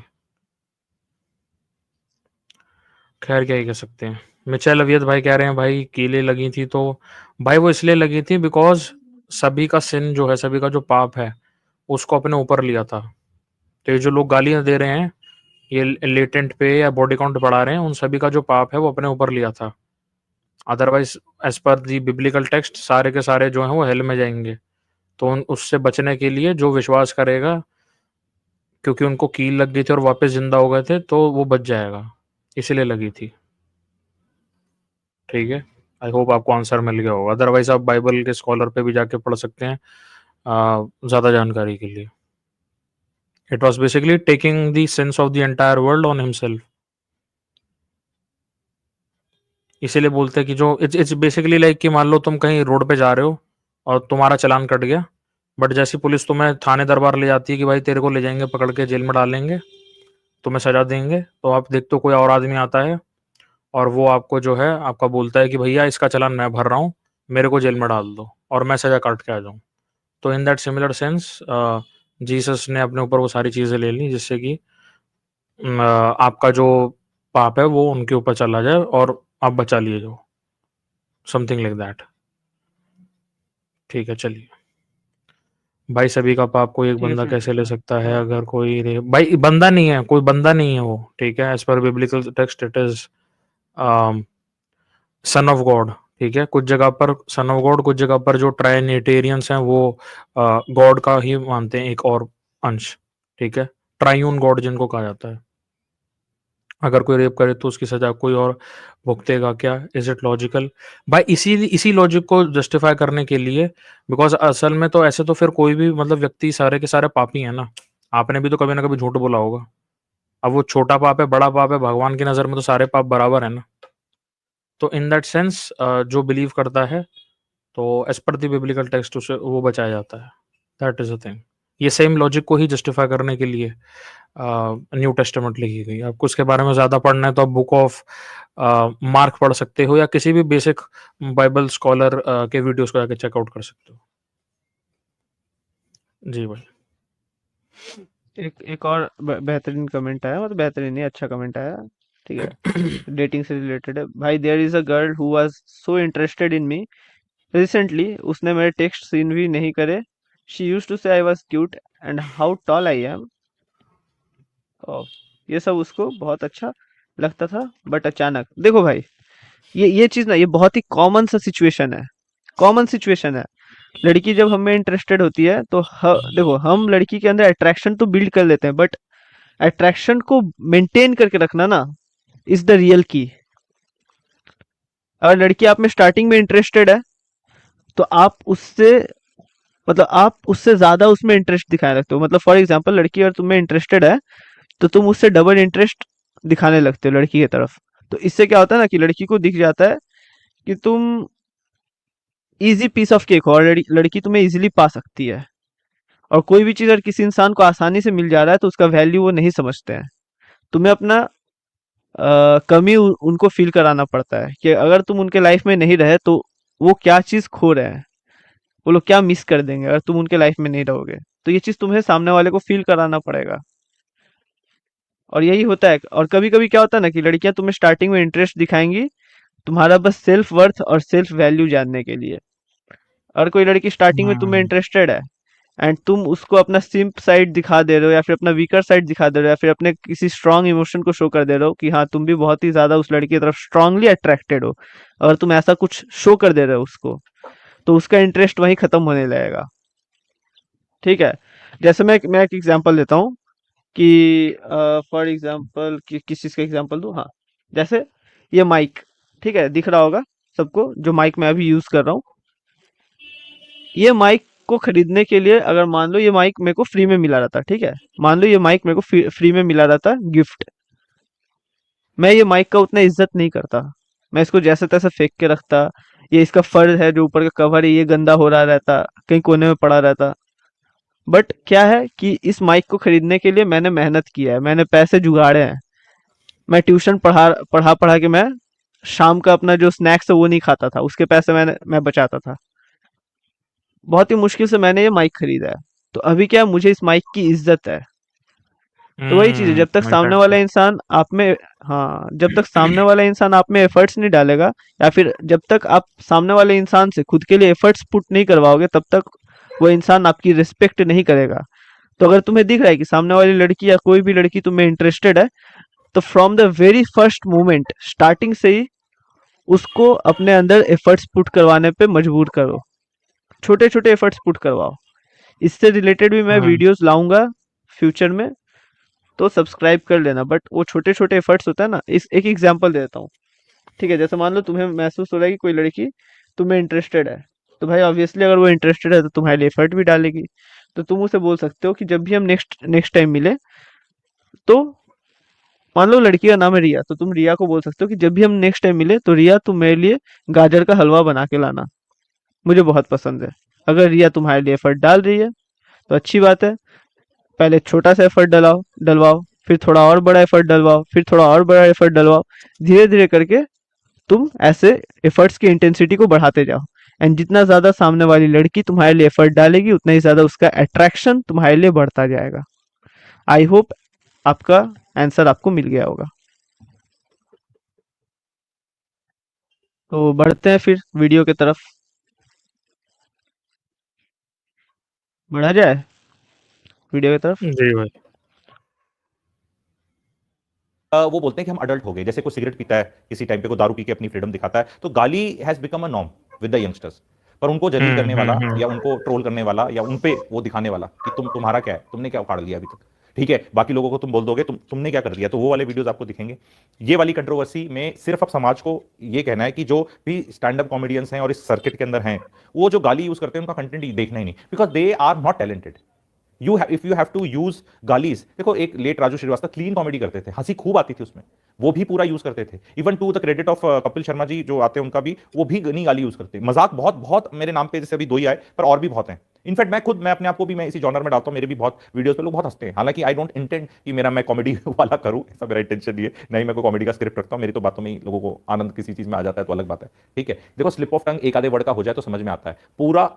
[SPEAKER 2] खैर क्या ही कह सकते हैं। मिचेल अवियत भाई कह रहे हैं भाई कीलें लगी थी तो भाई वो इसलिए लगी थी बिकॉज सभी का सिन जो है, सभी का जो पाप है उसको अपने ऊपर लिया था। तो ये जो लोग गालियां दे रहे हैं, ये लेटेंट पे या बॉडी काउंट बढ़ा रहे हैं, उन सभी का जो पाप है वो अपने ऊपर लिया था। अदरवाइज एज पर दी बिब्लिकल टेक्स्ट सारे के सारे जो हैं वो हेल में जाएंगे। तो उससे बचने के लिए जो विश्वास करेगा, क्योंकि उनको कील लग गई थी और वापस जिंदा हो गए थे, तो वो बच जाएगा, इसलिए लगी थी। ठीक है, आई होप आपको आंसर मिल गया होगा। अदरवाइज आप बाइबल के स्कॉलर पे भी जाके पढ़ सकते हैं ज़्यादा जानकारी के लिए। It was basically taking the sense of the entire world on himself. इसीलिए बोलते हैं कि जो इट्स बेसिकली लाइक कि मान लो तुम कहीं रोड पे जा रहे हो और तुम्हारा चालान कट गया, बट जैसी पुलिस तुम्हें थाने दरबार ले जाती है कि भाई तेरे को ले जाएंगे, पकड़ के जेल में डालेंगे, तुम्हें सजा देंगे, तो आप देखते हो कोई और आदमी आता है और वो आपको जो है आपका बोलता है कि भैया इसका चालान मैं भर रहा हूँ, मेरे को जेल में डाल दो और मैं सजा काट के आ जाऊँ। तो in that similar sense Jesus ने अपने ऊपर वो सारी चीज़ें ले ली जिससे कि आपका जो पाप है वो उनके ऊपर चला जाए और आप बचा लिए जाओ, समथिंग लाइक दैट। ठीक है चलिए भाई, सभी का पाप कोई एक
[SPEAKER 1] ठीक है
[SPEAKER 2] बंदा
[SPEAKER 1] फिर।
[SPEAKER 2] कैसे ले सकता है? अगर कोई भाई बंदा नहीं है, कोई बंदा नहीं है वो, ठीक है, as per biblical text it is son of God. ठीक है, कुछ जगह पर सन ऑफ गॉड, कुछ जगह पर जो ट्राइनेटेरियंस हैं वो गॉड का ही मानते हैं एक और अंश। ठीक है, ट्राइयून गॉड जिनको कहा जाता है। अगर कोई रेप करे तो उसकी सजा कोई और भुगतेगा क्या? Is it logical? भाई इसी लॉजिक को जस्टिफाई करने के लिए, बिकॉज असल में तो ऐसे तो फिर कोई भी मतलब व्यक्ति सारे के सारे पापी है ना। आपने भी तो कभी ना कभी झूठ बोला होगा। अब वो छोटा पाप है बड़ा पाप है, भगवान की नजर में तो सारे पाप बराबर है ना। तो इन दैट सेंस जो बिलीव करता है तो as per the biblical text उसे वो बचाया जाता है। That is a thing. ये सेम लॉजिक को ही जस्टिफाई करने के लिए न्यू टेस्टामेंट लिखी गई। आपको उसके बारे में ज़्यादा पढ़ना है तो आप बुक ऑफ मार्क पढ़ सकते हो या किसी भी बेसिक बाइबल स्कॉलर के वीडियोस को जाके चेकआउट कर सकते हो। जी भाई।
[SPEAKER 1] एक और बेहतरीन कमेंट आया, मतलब बेहतरीन नहीं, अच्छा कमेंट आया, ठीक है, डेटिंग से रिलेटेड है भाई। There is a girl who was so interested in me recently, उसने मेरे टेक्स्ट सीन भी नहीं करे। शी यूज्ड टू से I was cute and how tall I am. ये सब उसको बहुत अच्छा लगता था, बट अचानक देखो भाई, ये चीज ना, ये बहुत ही कॉमन सा सिचुएशन है, कॉमन सिचुएशन है। लड़की जब हमें इंटरेस्टेड होती है तो देखो हम लड़की के अंदर अट्रैक्शन तो बिल्ड कर लेते हैं, बट अट्रैक्शन को मेंटेन करके रखना ना इज द रियल की। अगर लड़की आप में स्टार्टिंग में इंटरेस्टेड है तो आप उससे मतलब आप उससे ज्यादा उसमें इंटरेस्ट दिखाने लगते हो। मतलब फॉर एग्जांपल लड़की अगर तुम्हें इंटरेस्टेड है तो तुम उससे डबल इंटरेस्ट दिखाने लगते हो लड़की की तरफ। तो इससे क्या होता है ना कि लड़की को दिख जाता है कि तुम इजी पीस ऑफ केक हो और लड़की तुम्हें इजीली पा सकती है। और कोई भी चीज अगर किसी इंसान को आसानी से मिल जा रहा है तो उसका वैल्यू वो नहीं समझते हैं। तुम्हें अपना कमी उनको फील कराना पड़ता है कि अगर तुम उनके लाइफ में नहीं रहे तो वो क्या चीज खो रहे हैं, वो लोग क्या मिस कर देंगे अगर तुम उनके लाइफ में नहीं रहोगे। तो ये चीज तुम्हें सामने वाले को फील कराना पड़ेगा। और यही होता है। और कभी कभी क्या होता है ना कि लड़कियां तुम्हें स्टार्टिंग में इंटरेस्ट दिखाएंगी तुम्हारा बस सेल्फ वर्थ और सेल्फ वैल्यू जानने के लिए। अगर कोई लड़की स्टार्टिंग में तुम्हें
[SPEAKER 2] हम्म
[SPEAKER 1] इंटरेस्टेड है एंड तुम उसको अपना सिंप साइड दिखा दे रहे हो या फिर अपना वीकर साइड दिखा दे रहे हो या फिर अपने किसी स्ट्रांग इमोशन को शो कर दे रहे हो कि हाँ तुम भी बहुत ही ज्यादा उस लड़की की तरफ स्ट्रांगली अट्रैक्टेड हो, अगर तुम ऐसा कुछ शो कर दे रहे हो उसको, तो उसका इंटरेस्ट वहीं खत्म होने लगेगा। ठीक है। जैसे मैं एक एग्जांपल देता हूँ कि फॉर एग्जांपल किस चीज का एग्जांपल दूँ। हाँ, जैसे ये माइक, ठीक है, दिख रहा होगा सबको जो माइक मैं अभी यूज कर रहा हूँ। ये माइक को खरीदने के लिए अगर मान लो ये माइक मेरे को फ्री में मिला रहता, ठीक है, मान लो ये माइक मेरे को फ्री में मिला रहता गिफ्ट, मैं ये माइक का उतना इज्जत नहीं करता, मैं इसको जैसे तैसे फेंक के रखता। ये इसका फर है जो ऊपर का कवर है ये गंदा हो रहा रहता, कहीं कोने में पड़ा रहता। बट क्या है कि इस माइक को खरीदने के लिए मैंने मेहनत किया है, मैंने पैसे जुगाड़े हैं। मैं ट्यूशन पढ़ा पढ़ा पढ़ा के मैं शाम का अपना जो स्नैक्स है वो नहीं खाता था, उसके पैसे मैं बचाता था। बहुत ही मुश्किल से मैंने ये माइक खरीदा है। तो अभी क्या है, मुझे इस माइक की इज्जत है। तो वही चीज है, जब तक
[SPEAKER 2] वही
[SPEAKER 1] सामने
[SPEAKER 2] टाइप
[SPEAKER 1] वाला
[SPEAKER 2] का
[SPEAKER 1] इंसान आप में, हाँ, जब तक सामने वाला इंसान आप में एफर्ट्स नहीं डालेगा या फिर जब तक आप सामने वाले इंसान से खुद के लिए एफर्ट्स पुट नहीं करवाओगे तब तक वो इंसान आपकी रिस्पेक्ट नहीं करेगा। तो अगर तुम्हें दिख रहा है कि सामने वाली लड़की या कोई भी लड़की तुम्हें इंटरेस्टेड है, तो from the very first moment starting से ही उसको अपने अंदर एफर्ट्स पुट करवाने पे मजबूर करो। छोटे छोटे एफर्ट्स पुट करवाओ। इससे रिलेटेड भी मैं
[SPEAKER 2] हम्म
[SPEAKER 1] वीडियोस लाऊंगा फ्यूचर में, तो सब्सक्राइब कर लेना। बट वो छोटे छोटे एफर्ट्स होता है ना, इस एक एग्जांपल देता हूँ। ठीक है, जैसे मान लो तुम्हें महसूस हो रहा है कि कोई लड़की तुम्हें इंटरेस्टेड है, तो भाई ऑब्वियसली अगर वो इंटरेस्टेड है तो तुम्हारे लिए एफर्ट भी डालेगी। तो तुम उसे बोल सकते हो कि जब भी हम नेक्स्ट नेक्स्ट टाइम मिले, तो मान लो लड़की का नाम है रिया, तो तुम रिया को बोल सकते हो कि जब भी हम नेक्स्ट टाइम मिले तो रिया तुम मेरे लिए गाजर का हलवा बना के लाना, मुझे बहुत पसंद है। अगर रिया तुम्हारे लिए एफर्ट डाल रही है तो अच्छी बात है। पहले छोटा सा एफर्ट डलवाओ, फिर थोड़ा और बड़ा एफर्ट डलवाओ, फिर थोड़ा और बड़ा एफर्ट डलवाओ। धीरे धीरे करके तुम ऐसे एफर्ट्स की इंटेंसिटी को बढ़ाते जाओ। एंड जितना ज्यादा सामने वाली लड़की तुम्हारे लिए एफर्ट डालेगी उतना ही ज्यादा उसका अट्रैक्शन तुम्हारे लिए बढ़ता जाएगा। आई होप आपका आंसर आपको मिल गया होगा। तो बढ़ते हैं फिर वीडियो की तरफ, बढ़ा जाए वीडियो की तरफ।
[SPEAKER 2] जी भाई
[SPEAKER 3] वो बोलते हैं कि हम अडल्ट हो गए। जैसे कोई सिगरेट पीता है किसी टाइम पे, कोई दारू पी के अपनी फ्रीडम दिखाता है, तो गाली has become a norm with the youngsters. पर उनको जलील करने वाला या उनको ट्रोल करने वाला या उन पे वो दिखाने वाला कि तुम्हारा क्या है, तुमने क्या उखाड़ लिया अभी तक, ठीक है, बाकी लोगों को तुम बोल दोगे तुमने क्या कर दिया, तो वो वाले वीडियोस आपको दिखेंगे। ये वाली कंट्रोवर्सी में सिर्फ अब समाज को ये कहना है कि जो भी स्टैंड अप कॉमेडियंस हैं और इस सर्किट के अंदर हैं, वो जो गाली यूज करते हैं उनका कंटेंट देखना ही नहीं, because they are not talented. If you have to use गालीज, देखो एक late Raju Srivastava clean comedy करते थे, हंसी खूब आती थी उसमें, वो भी पूरा यूज करते थे। Even to the credit of Kapil Sharma ji जो आते हैं उनका भी, वो भी नहीं गाली यूज करते। मजाक बहुत बहुत मेरे नाम पे जैसे अभी दो ही आए, पर और भी बहुत हैं। इनफैक्ट मैं अपने आप को भी मैं इसी जॉनर में डालता हूं, मेरे भी बहुत वीडियोस पे लोग बहुत हंसते हैं। हालांकि आई डोंट इंटेंड कि मैं कॉमेडी वाला करूं, ऐसा मेरा इंटेंशन नहीं है, नहीं मैं कोई कॉमेडी का स्क्रिप्ट रखता हूं। मेरी तो बातों में ही लोगों को आनंद किसी चीज में आ जाता है तो अलग बात है, ठीक है। देखो स्लिप ऑफ टंग एक आधे वर्ड का हो जाए तो समझ में आता है, पूरा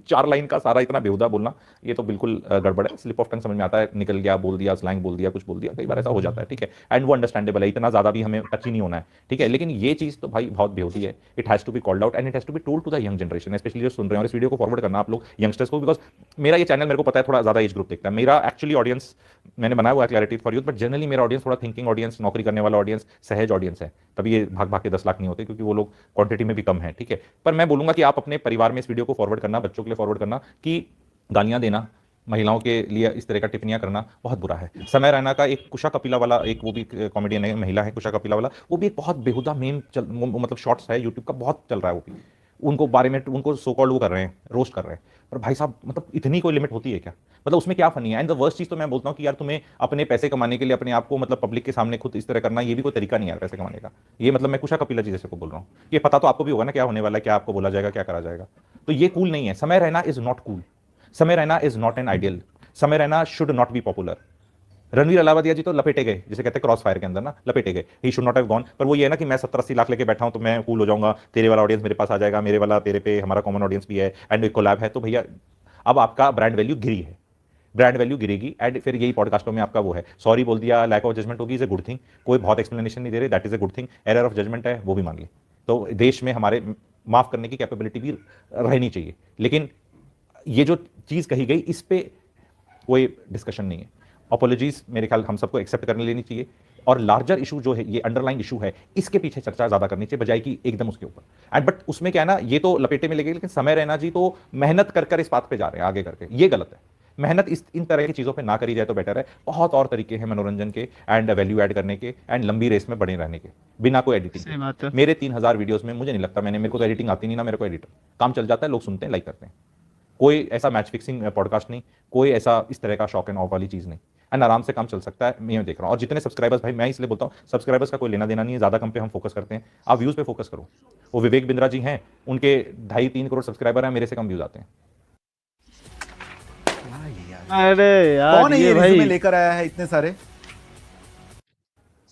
[SPEAKER 3] 4 लाइन का सारा इतना बेहुदा बोलना ये तो बिल्कुल गड़बड़ है। स्लिप ऑफ टंग समझ में आता है, निकल गया, बोल दिया, स्लैंग बोल दिया, कुछ बोल दिया, कई बार ऐसा हो जाता है, ठीक है, एंड वो अंडरस्टैंडेबल है, इतना ज्यादा भी हमें टची नहीं होना है, ठीक है। लेकिन ये चीज तो भाई बहुत बेहुदी है। It has to be called out and it has to be told to the young generation, specially जो सुन रहे हैं। और इस वीडियो को फॉरवर्ड करना आप लोग यंगस्टर्स को फेसबुक, बिकॉज मेरा ये चैनल मेरे को पता है थोड़ा ज़्यादा एज ग्रुप देखता है। मेरा एक्चुअली ऑडियंस मैंने बनाया हुआ है clarity for youth, but generally मेरा ऑडियंस थोड़ा थिंकिंग ऑडियंस, नौकरी करने वाला ऑडियंस, सहज ऑडियंस है। तभी ये भाग भाग के 10 लाख नहीं होते, क्योंकि वो लोग क्वांटिटी में भी कम है, ठीक है। पर मैं बोलूंगा कि आप अपने परिवार में इस वीडियो को फॉरवर्ड करना, बच्चों के लिए फॉरवर्ड करना, कि गालियां देना, महिलाओं के लिए इस तरह का टिप्पणियां करना बहुत बुरा है। समय रैना का एक कुशा कपिला वाला, एक वो भी कॉमेडियन है, महिला है कुशा कपिला वाला, वो भी एक बहुत बेहुदा मीम मतलब शॉर्ट्स है यूट्यूब का, बहुत चल रहा है वो भी। उनको बारे में उनको सो कॉल्ड वो कर रहे हैं, रोस्ट कर रहे हैं। पर भाई साहब मतलब इतनी कोई लिमिट होती है क्या? मतलब उसमें क्या फनी है? एंड द वर्स्ट चीज तो मैं बोलता हूँ कि यार तुम्हें अपने पैसे कमाने के लिए अपने आप को मतलब पब्लिक के सामने खुद इस तरह करना, ये भी कोई तरीका नहीं है यार पैसे कमाने का। ये मतलब मैं कुशा कपिला जी जैसे को बोल रहा हूँ, ये पता तो आपको भी होगा ना क्या होने वाला है, क्या आपको बोला जाएगा, क्या करा जाएगा। तो ये कूल नहीं है। समय Raina is not cool, Samay Raina is not an ideal, Samay Raina should not be popular. Ranveer Allahbadia ji तो लपेटे गए, जिसे कहते हैं क्रॉस फायर के अंदर ना, लपेटे गए, he should not have gone. पर वो ये है ना कि मैं 70-80 लाख लेके बैठा हूं तो मैं कूल हो जाऊंगा, तेरे वाला ऑडियंस मेरे पास आ जाएगा, मेरे वाला तेरे पे, हमारा कॉमन ऑडियंस भी है एंड एक कोलैब है। तो भैया अब आपका ब्रांड वैल्यू गिरी है, ब्रांड वैल्यू गिरेगी। एंड फिर यही पॉडकास्टों में आपका वो है, सॉरी बोल दिया, लैक ऑफ जजमेंट होगी, इज ए गुड थिंग। कोई बहुत एक्सप्लेनेशन नहीं दे रहे, that is a good thing. Error of judgement है वो भी मान ली, तो देश में हमारे माफ करने की कैपेबिलिटी भी रहनी चाहिए। लेकिन ये जो चीज कही गई इस पे कोई डिस्कशन नहीं है। अपॉलॉजीज मेरे ख्याल हम सबको एक्सेप्ट करने लेनी चाहिए, और लार्जर इशू जो है, ये अंडरलाइन इशू है, इसके पीछे चर्चा ज्यादा करनी चाहिए बजाय कि एकदम उसके ऊपर। एंड बट उसमें क्या है ना, ये तो लपेटे में लगे, लेकिन समय रैना जी तो मेहनत कर कर इस बात पे जा रहे हैं आगे करके, ये गलत है। मेहनत इन तरह की चीजों पे ना करी जाए तो बेटर है। बहुत और तरीके हैं मनोरंजन के एंड वैल्यू ऐड करने के एंड लंबी रेस में बने रहने के, बिना कोई एडिटिंग
[SPEAKER 1] सही बात है।
[SPEAKER 3] मेरे 3000 वीडियोस में मुझे नहीं लगता मेरे को तो एडिटिंग आती नहीं ना, मेरे को एडिटर काम चल जाता है, लोग सुनते हैं, लाइक करते हैं। कोई ऐसा मैच फिक्सिंग पॉडकास्ट नहीं, कोई ऐसा इस तरह का शॉक एंड ऑफ वाली चीज नहीं, एंड आराम से काम चल सकता है। मैं देख रहा हूँ, और जितने सब्सक्राइबर्स, भाई मैं इसलिए बोलता हूँ सब्सक्राइबर्स का कोई लेना देना नहीं है, ज्यादा कम पे हम फोकस करते हैं, आप व्यूज पे फोकस करो। वो विवेक बिंद्रा जी हैं, उनके 2.5-3 करोड़ सब्सक्राइबर हैं, मेरे से कम व्यूज आते हैं।
[SPEAKER 1] अरे यार
[SPEAKER 4] कौन है
[SPEAKER 1] ये
[SPEAKER 4] ये
[SPEAKER 1] भाई,
[SPEAKER 4] रिज्यूमे लेकर आया है इतने सारे?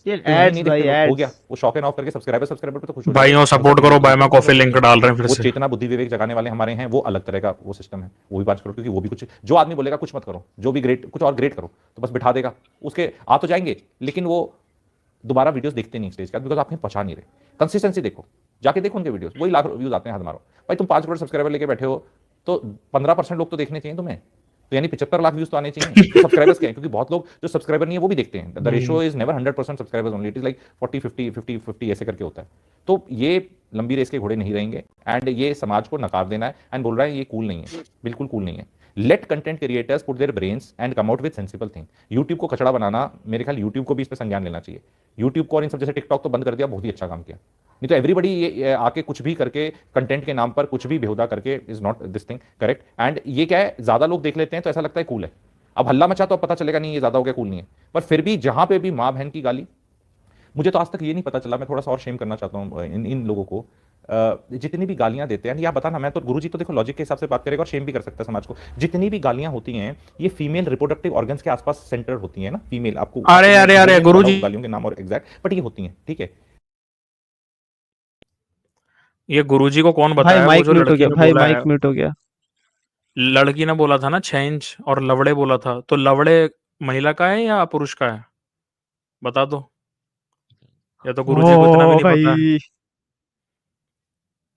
[SPEAKER 1] ये
[SPEAKER 3] तो वही
[SPEAKER 1] एड्स
[SPEAKER 3] नहीं
[SPEAKER 1] भाई,
[SPEAKER 3] देखते लोग, हो
[SPEAKER 1] एड्स।
[SPEAKER 3] गया वो शॉक एंड ऑफ करके सब्सक्राइबर पे तो खुश हो
[SPEAKER 2] भाइयों
[SPEAKER 3] जाते हैं।
[SPEAKER 2] सपोर्ट करो, बाय माय कॉफी लिंक डाल रहे हैं फिर
[SPEAKER 3] वो
[SPEAKER 2] से।
[SPEAKER 3] चेतना बुद्धि विवेक जगाने वाले हमारे हैं, वो अलग तरह का वो सिस्टम है, वो भी बात करो। क्योंकि वो भी कुछ, जो आदमी बोलेगा कुछ मत करो, जो भी ग्रेट कुछ और ग्रेट करो तो बस बिठा देगा, उसके आ तो जाएंगे, लेकिन वो दोबारा वीडियोस देखते नहीं स्टेज का, बिकॉज आप पहुंचा नहीं रहे। कंसिस्टेंसी देखो, जाके देखो उनके वीडियोस, वही लाख व्यूज आते हैं, हद मारो भाई। तुम 5 करोड़ सब्सक्राइबर लेके बैठे हो तो 15% लोग तो देखने चाहिए तुम्हें, तो यानी 75 लाख व्यूज तो आने चाहिए। तो सब्सक्राइबर्स क्या है, क्योंकि बहुत लोग जो सब्सक्राइबर नहीं है वो भी देखते हैं। The ratio is never 100% subscribers only, it is like 40-50 ऐसे करके होता है। तो ये लंबी रेस के घोड़े नहीं रहेंगे, एंड ये समाज को नकार देना है एंड बोल रहा है ये कूल नहीं है, बिल्कुल कूल नहीं है। Let content creators put their brains and come out with sensible thing. YouTube को कचड़ा बनाना, मेरे ख्याल यूट्यूब को भी इस पर संज्ञान लेना चाहिए। यूट्यूब को और इन सब, जैसे टिकटॉक तो बंद कर दिया, बहुत ही अच्छा काम किया, नहीं तो एवरीबडी ये आके कुछ भी करके कंटेंट के नाम पर कुछ भी बेहुदा करके is not this thing correct. And ये क्या है, ज्यादा लोग देख लेते हैं तो ऐसा लगता है कूल है। अब हल्ला मचा तो अब पता चलेगा नहीं ये ज्यादा हो गया, कूल नहीं है। पर फिर भी जहां पे भी माँ बहन की गाली, मुझे तो आज तक ये नहीं पता चला, मैं थोड़ा सा और शेम करना चाहता हूँ इन लोगों को, जितनी भी गालियां देते हैं, या बताना, मैं तो गुरुजी तो देखो लॉजिक के हिसाब से बात करेगा और शेम भी कर सकता है समाज को। जितनी भी गालियां होती हैं ये फीमेल रिप्रोडक्टिव ऑर्गन्स के आसपास सेंटर होती हैं ना, फीमेल, आपको
[SPEAKER 2] अरे गुरुजी,
[SPEAKER 3] गालियों के नाम और एग्जैक्ट, बट ये होती हैं, ठीक है।
[SPEAKER 2] ये गुरुजी को कौन
[SPEAKER 1] भाई
[SPEAKER 2] बताया? वो
[SPEAKER 1] माइक
[SPEAKER 2] जो
[SPEAKER 1] म्यूट हो
[SPEAKER 2] लड़की
[SPEAKER 1] गया,
[SPEAKER 2] ने
[SPEAKER 1] भाई
[SPEAKER 2] बोला है,
[SPEAKER 1] माइक म्यूट हो गया।
[SPEAKER 2] लड़की ने बोला था ना 6 इंच, और लवड़े बोला था, तो लवड़े महिला का है या पुरुष का है? बता दो, या तो गुरुजी को इतना भी
[SPEAKER 1] ओ
[SPEAKER 2] नहीं पता है।
[SPEAKER 1] भाई,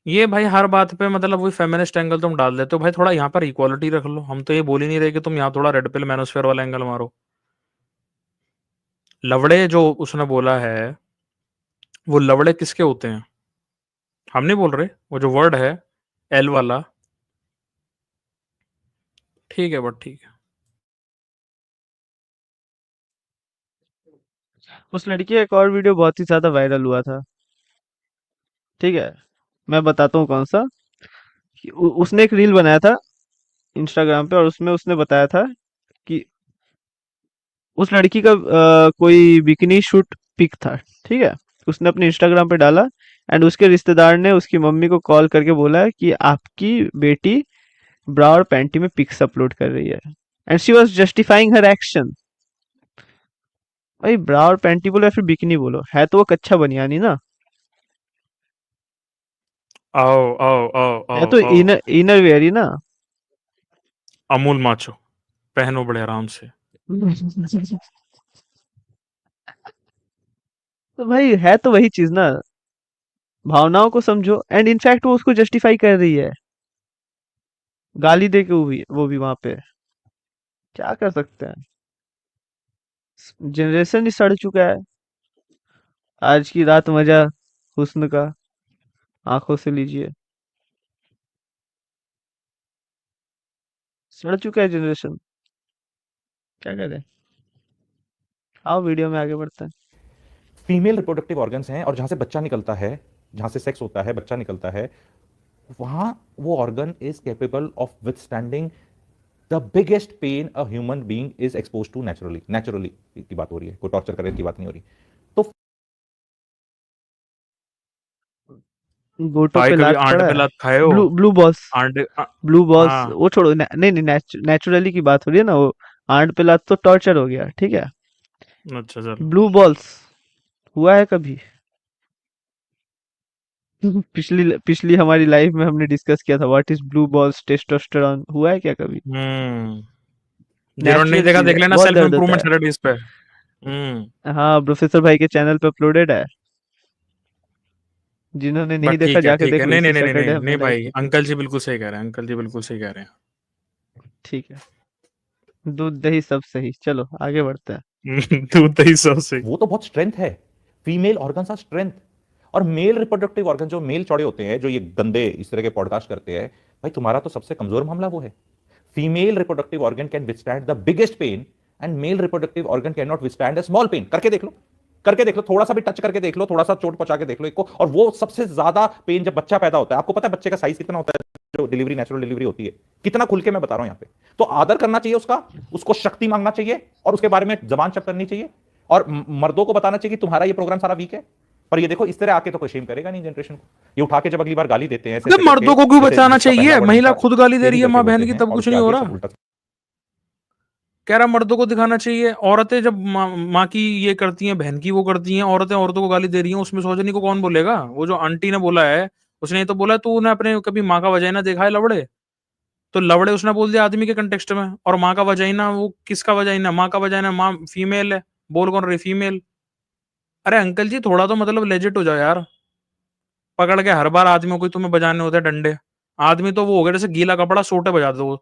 [SPEAKER 2] ये भाई हर बात पे मतलब वही फेमिनिस्ट एंगल तुम डाल देते हो भाई, थोड़ा यहाँ पर इक्वालिटी रख लो। हम तो ये बोल ही नहीं रहे कि तुम यहाँ थोड़ा रेड पिल मैनोस्फेयर वाला एंगल मारो। लवड़े जो उसने बोला है, वो लवड़े किसके होते हैं? हम नहीं बोल रहे, वो जो वर्ड है एल वाला, ठीक है, बट ठीक है।
[SPEAKER 1] उस लड़की का एक और वीडियो बहुत ही ज्यादा वायरल हुआ था, ठीक है, मैं बताता हूँ कौन सा। कि उसने एक रील बनाया था इंस्टाग्राम पे, और उसमें उसने बताया था कि उस लड़की का कोई बिकिनी शूट पिक था, ठीक है। उसने अपने इंस्टाग्राम पे डाला, एंड उसके रिश्तेदार ने उसकी मम्मी को कॉल करके बोला है कि आपकी बेटी ब्रा और पैंटी में पिक्स अपलोड कर रही है, and she was justifying her action. भाई ब्रा और पैंटी बोलो या फिर बिकिनी बोलो, है तो वो कच्चा बनियानी ना,
[SPEAKER 2] आओ आओ आओ
[SPEAKER 1] है
[SPEAKER 2] आओ
[SPEAKER 1] तो
[SPEAKER 2] आओ,
[SPEAKER 1] इनर इनर वेयर ही ना।
[SPEAKER 2] अमूल माचो पहनो बड़े आराम से।
[SPEAKER 1] तो भाई है तो वही चीज ना, भावनाओं को समझो, एंड इनफैक्ट वो उसको जस्टिफाई कर रही है। गाली दे के वो भी वहां पे क्या कर सकते हैं। जनरेशन ही सड़ चुका है। आज की रात मजा हुस्न का आंखों से लीजिए। सड़ चुका है जनरेशन। क्या करें। आओ वीडियो में आगे बढ़ते हैं।
[SPEAKER 3] फीमेल रिप्रोडक्टिव ऑर्गन्स हैं, और जहां से बच्चा निकलता है, जहां से सेक्स होता है, बच्चा निकलता है, वहां वो organ is capable of withstanding the biggest pain a human being is expose to naturally. Naturally की बात हो रही है, कोई टॉर्चर करने की बात नहीं हो रही। तो
[SPEAKER 1] गोटो
[SPEAKER 2] भाई
[SPEAKER 1] पे
[SPEAKER 2] कभी
[SPEAKER 1] लात
[SPEAKER 2] आंट
[SPEAKER 1] पड़ा
[SPEAKER 2] पे
[SPEAKER 1] है।
[SPEAKER 2] लात खाए हो?
[SPEAKER 1] Blue blue boss.
[SPEAKER 2] Aunt
[SPEAKER 1] blue boss
[SPEAKER 2] हाँ।
[SPEAKER 1] वो छोड़ो नहीं नहीं नेचुरली की बात हो रही है ना वो। आंट पे लात तो टॉर्चर हो गया ठीक है।
[SPEAKER 2] अच्छा चलो।
[SPEAKER 1] ब्लू बॉल्स हुआ है कभी? पिछली पिछली हमारी लाइफ में हमने डिस्कस किया था what is blue balls testosterone हुआ है क्या कभी?
[SPEAKER 2] जिन्होंने नहीं
[SPEAKER 1] नेचुरल
[SPEAKER 2] देखा
[SPEAKER 1] चीज
[SPEAKER 2] देख
[SPEAKER 1] है
[SPEAKER 2] लेना,
[SPEAKER 1] बहुत
[SPEAKER 2] सेल्फ
[SPEAKER 1] दर्द होता
[SPEAKER 2] इम्प्रूवमेंट
[SPEAKER 1] है।
[SPEAKER 2] स्टडीज पे।
[SPEAKER 1] हाँ प्रोफेसर भाई के चैनल पे अपलोडेड है। जिन्होंने नहीं
[SPEAKER 2] बट
[SPEAKER 1] देखा
[SPEAKER 2] ठीक है
[SPEAKER 1] जाके
[SPEAKER 2] ठीक
[SPEAKER 1] देख
[SPEAKER 2] है,
[SPEAKER 1] लो
[SPEAKER 2] नहीं नहीं
[SPEAKER 1] इसी
[SPEAKER 2] नहीं नहीं
[SPEAKER 1] सैटरडे
[SPEAKER 2] नहीं
[SPEAKER 1] हमने
[SPEAKER 2] नहीं
[SPEAKER 1] लाइव
[SPEAKER 2] भाई,
[SPEAKER 1] की थी।
[SPEAKER 2] अंकल जी बिल्कुल सही कह रहे हैं, अंकल जी बिल्कुल सही कह रहे
[SPEAKER 1] ठीक है। दूध दही सब सही चलो आगे बढ़ते हैं।
[SPEAKER 2] हैं। तू तो ही सब सही।
[SPEAKER 3] वो तो बहुत स्ट्रेंथ है। Female organs are strength. और मेल रिप्रोडक्टिव ऑर्गन, जो मेल चौड़े होते हैं, जो ये गंदे इस तरह के पॉडकास्ट करते हैं, भाई तुम्हारा तो सबसे कमजोर मामला वो है। Female reproductive organ can withstand the biggest pain, and male reproductive organ can not withstand a small pain. करके देख लो, करके देख लो, थोड़ा सा भी टच करके देख लो, थोड़ा सा चोट पहुंचा के देख लो एक को। और वो सबसे ज्यादा पेन जब बच्चा पैदा होता है। आपको पता है बच्चे का साइज कितना होता है जो डिलीवरी, नेचुरल डिलीवरी होती है? कितना खुल के मैं बता रहा हूं यहां पे। तो आदर करना चाहिए उसका, उसको शक्ति मांगना चाहिए, और उसके बारे में जबान चप करनी चाहिए, और मर्दों को बताना चाहिए कि तुम्हारा ये प्रोग्राम सारा वीक है। पर ये देखो, इस तरह आके तो कोई शेम करेगा नहीं जनरेशन को। ये उठा के जब अगली बार गाली देते हैं ऐसे
[SPEAKER 2] अबे
[SPEAKER 3] ऐसे करके,
[SPEAKER 2] मर्दों को क्यों
[SPEAKER 3] जैसे
[SPEAKER 2] बचाना
[SPEAKER 3] जिसका पहला
[SPEAKER 2] चाहिए?
[SPEAKER 3] वर्ड
[SPEAKER 2] महिला
[SPEAKER 3] था
[SPEAKER 2] खुद गाली दे रही
[SPEAKER 3] तेरी
[SPEAKER 2] है
[SPEAKER 3] करके
[SPEAKER 2] माँ
[SPEAKER 3] बोलते
[SPEAKER 2] बहन की,
[SPEAKER 3] हैं,
[SPEAKER 2] तब
[SPEAKER 3] और
[SPEAKER 2] कुछ
[SPEAKER 3] उसके
[SPEAKER 2] नहीं हो
[SPEAKER 3] आगे सब
[SPEAKER 2] रहा।
[SPEAKER 3] उल्टा।
[SPEAKER 2] कह रहा मर्दों को दिखाना चाहिए। औरतें जब माँ की ये करती हैं, बहन की वो करती हैं, औरतें औरतों को गाली दे रही हैं, उसमें सोचने को कौन बोलेगा? वो जो आंटी ने बोला है, उसने ये तो बोला तूने अपने कभी माँ का वजाइना देखा है लवड़े? तो लवड़े उसने बोल दिया आदमी के कंटेक्स्ट में, और माँ का वजाइना वो किसका वजाइना? माँ का वजाइना, माँ फीमेल है, बोल कौन रही फीमेल? अरे अंकल जी थोड़ा तो मतलब लेजिट हो जाओ यार। पकड़ के हर बार आदमियों को ही तुम्हें बजाने होते हैं डंडे। आदमी तो वो हो गया जैसे गीला कपड़ा, सोटे बजा दो,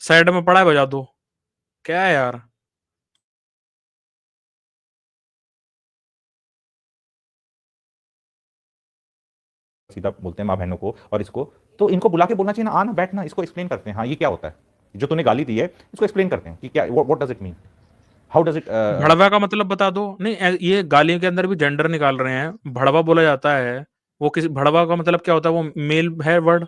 [SPEAKER 2] साइड में पड़ा है बजा दो। क्या है यार?
[SPEAKER 3] सीधा बोलते हैं माँ बहनों को और इसको। तो इनको बुला के बोलना चाहिए ना, आना बैठना, इसको एक्सप्लेन करते हैं। हाँ ये क्या होता है जो तूने गाली दी है, इसको एक्सप्लेन करते हैं कि क्या, what does it mean, how does it.
[SPEAKER 2] भड़वा का मतलब बता दो। नहीं ये गालियों के अंदर भी जेंडर निकाल रहे हैं। भड़वा बोला जाता है, वो किसी भड़वा का मतलब क्या होता है? वो मेल है वर्ड।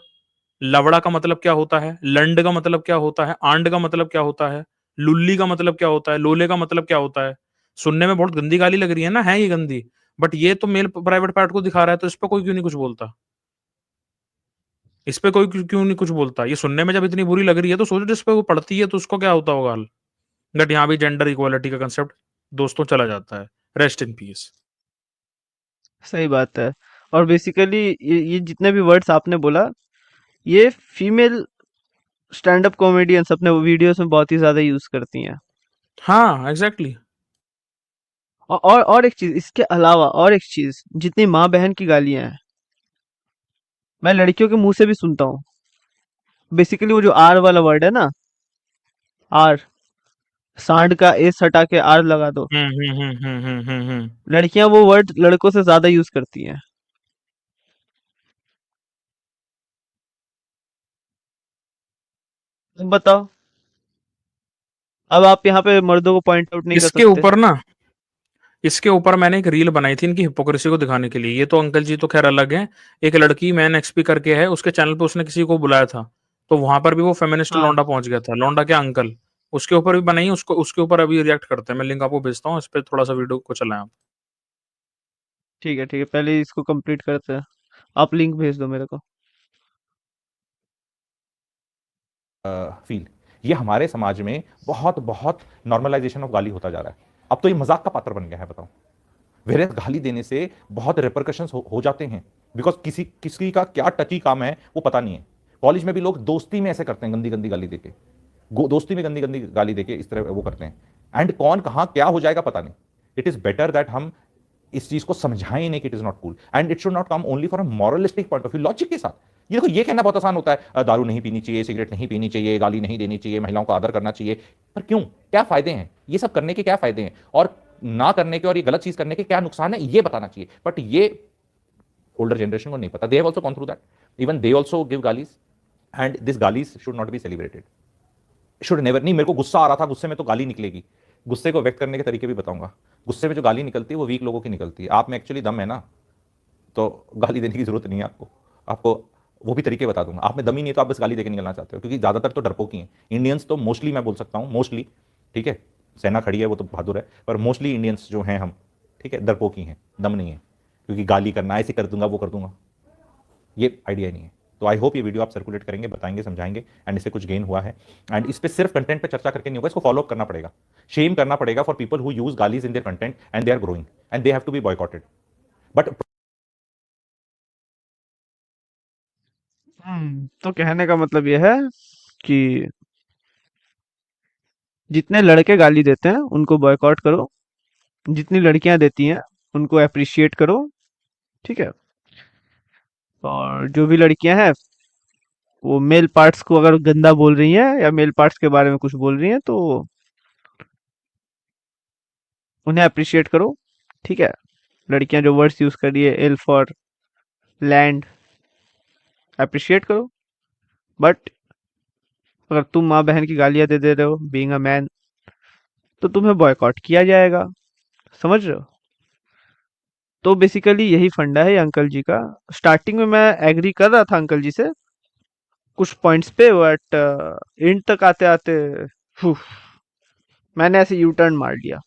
[SPEAKER 2] लवड़ा का मतलब क्या होता है? लंड का मतलब क्या होता है? आंड का मतलब क्या होता है? लुल्ली का मतलब क्या होता है? लोले का मतलब क्या होता है? सुनने में बहुत गंदी गाली लग रही है ना, है ये गंदी, बट ये तो मेल प्राइवेट पार्ट को दिखा रहा है, तो इस पर कोई क्यों नहीं कुछ बोलता? इस पे कोई क्यों नहीं कुछ बोलता? ये सुनने में जब इतनी बुरी लग रही है, तो सोचो जिस पे वो पढ़ती है तो उसको क्या होता होगा हाल। बट यहाँ भी जेंडर इक्वालिटी का कंसेप्ट दोस्तों चला जाता है। Rest in peace.
[SPEAKER 1] सही बात है। और बेसिकली ये जितने भी वर्ड्स आपने बोला ये फीमेल स्टैंड अप कॉमेडियंस अपने वीडियोस में बहुत ही ज्यादा यूज करती हैं।
[SPEAKER 2] हाँ एग्जैक्टली।
[SPEAKER 1] और एक चीज इसके अलावा और एक चीज जितनी माँ बहन की गालियां हैं मैं लड़कियों के मुंह से भी सुनता हूँ। बेसिकली वो जो आर वाला वर्ड है ना, आर, सांड का एस हटा के आर लगा दो।
[SPEAKER 2] हम्म।
[SPEAKER 1] लड़कियां वो वर्ड लड़कों से ज्यादा यूज करती हैं। अब बताओ। अब आप यहाँ पे मर्दों को पॉइंट आउट नहीं कर
[SPEAKER 2] इसके
[SPEAKER 1] सकते।
[SPEAKER 2] ऊपर ना, इसके ऊपर मैंने एक रील बनाई थी इनकी हिपोक्रेसी को दिखाने के लिए। ये तो अंकल जी तो खैर अलग है। एक लड़की मैन एक्सपी करके है, उसके चैनल पे उसने किसी को बुलाया था, तो वहां पर भी वो फेमिनिस्ट
[SPEAKER 1] हाँ
[SPEAKER 2] लौंडा पहुंच गया था। लौंडा क्या अंकल, उसके ऊपर भी बनाई, उसको उसके ऊपर अभी रिएक्ट करते हैं। मैं लिंक आपको भेजता हूँ, इस पे थोड़ा सा वीडियो को चलाएं आप।
[SPEAKER 1] ठीक है पहले इसको कंप्लीट करते हैं। आप लिंक भेज दो मेरे को।
[SPEAKER 3] फील, ये हमारे समाज में बहुत बहुत नॉर्मलाइजेशन ऑफ गाली होता जा रहा है। अब तो ये मजाक का पात्र बन गया है, बताओ। वेरे गाली देने से बहुत रिपरकशंस हो जाते हैं, बिकॉज किसी किसी का क्या टची काम है वो पता नहीं है। कॉलेज में भी लोग दोस्ती में ऐसे करते हैं, गंदी गंदी गाली देके, दोस्ती में गंदी गंदी गाली देके इस तरह वो करते हैं। एंड कौन कहां क्या हो जाएगा पता नहीं। इट इज बेटर दैट हम इस चीज को समझाएं नहीं कि it is not cool, and it should not come only for a moralistic point of view, logic के साथ। ये देखो, ये कहना बहुत आसान होता है, दारू नहीं पीनी चाहिए, सिगरेट नहीं पीनी चाहिए, गाली नहीं देनी चाहिए, महिलाओं का आदर करना चाहिए। पर क्यों? क्या फायदे हैं ये सब करने के? क्या फायदे हैं? और ना करने के और ये गलत चीज करने के क्या नुकसान है, ये बताना चाहिए। बट ये ओल्डर जनरेशन को नहीं पता। They have also gone through that, even they also give गालीज, एंड दिस गालीज should not be celebrated, should never. नहीं, मेरे को गुस्सा आ रहा था, गुस्से में तो गाली निकलेगी। गुस्से को व्यक्त करने के तरीके भी बताऊंगा। गुस्से में जो गाली निकलती है वो वीक लोगों की निकलती है। आप में एक्चुअली दम है ना, तो गाली देने की जरूरत नहीं है आपको। आपको वो भी तरीके बता दूंगा। आप में दम ही नहीं है तो आप बस गाली देके निकलना चाहते हो, क्योंकि ज्यादातर तो डरपोक ही हैं इंडियंस। तो मोस्टली मैं बोल सकता हूं, मोस्टली, ठीक है, सेना खड़ी है वो तो बहादुर है, पर मोस्टली इंडियंस जो हैं हम, ठीक है, डरपोक ही हैं, दम नहीं है। क्योंकि गाली करना, ऐसे कर दूंगा वो कर दूंगा, ये आइडिया नहीं है। तो आई होप ये वीडियो आप सर्कुलेट करेंगे, बताएंगे, समझाएंगे, एंड इससे कुछ गेन हुआ है। एंड इस पे सिर्फ कंटेंट पे चर्चा करके नहीं होगा, इसको फॉलो अप करना पड़ेगा, शेम करना पड़ेगा फॉर पीपल हु यूज गालीज in their content and they are growing and they have to be boycotted. But
[SPEAKER 1] तो कहने का मतलब यह है कि जितने लड़के गाली देते हैं उनको बॉयकॉट करो, जितनी लड़कियां देती हैं उनको अप्रिशिएट करो, ठीक है। और जो भी लड़कियां हैं वो मेल पार्ट्स को अगर गंदा बोल रही हैं या मेल पार्ट्स के बारे में कुछ बोल रही हैं तो उन्हें अप्रिशिएट करो, ठीक है। लड़कियां जो वर्ड्स यूज कर रही है, एल फॉर लैंड, अप्रिशिएट करो। बट अगर तुम माँ बहन की गालियां दे रहे हो बीइंग अ मैन, तो तुम्हें बॉयकॉट किया जाएगा, समझ रहे हो। तो बेसिकली यही फंडा है ये अंकल जी का। स्टार्टिंग में मैं एग्री कर रहा था अंकल जी से कुछ पॉइंट्स पे, बट एंड तक आते आते मैंने ऐसे यू टर्न मार लिया।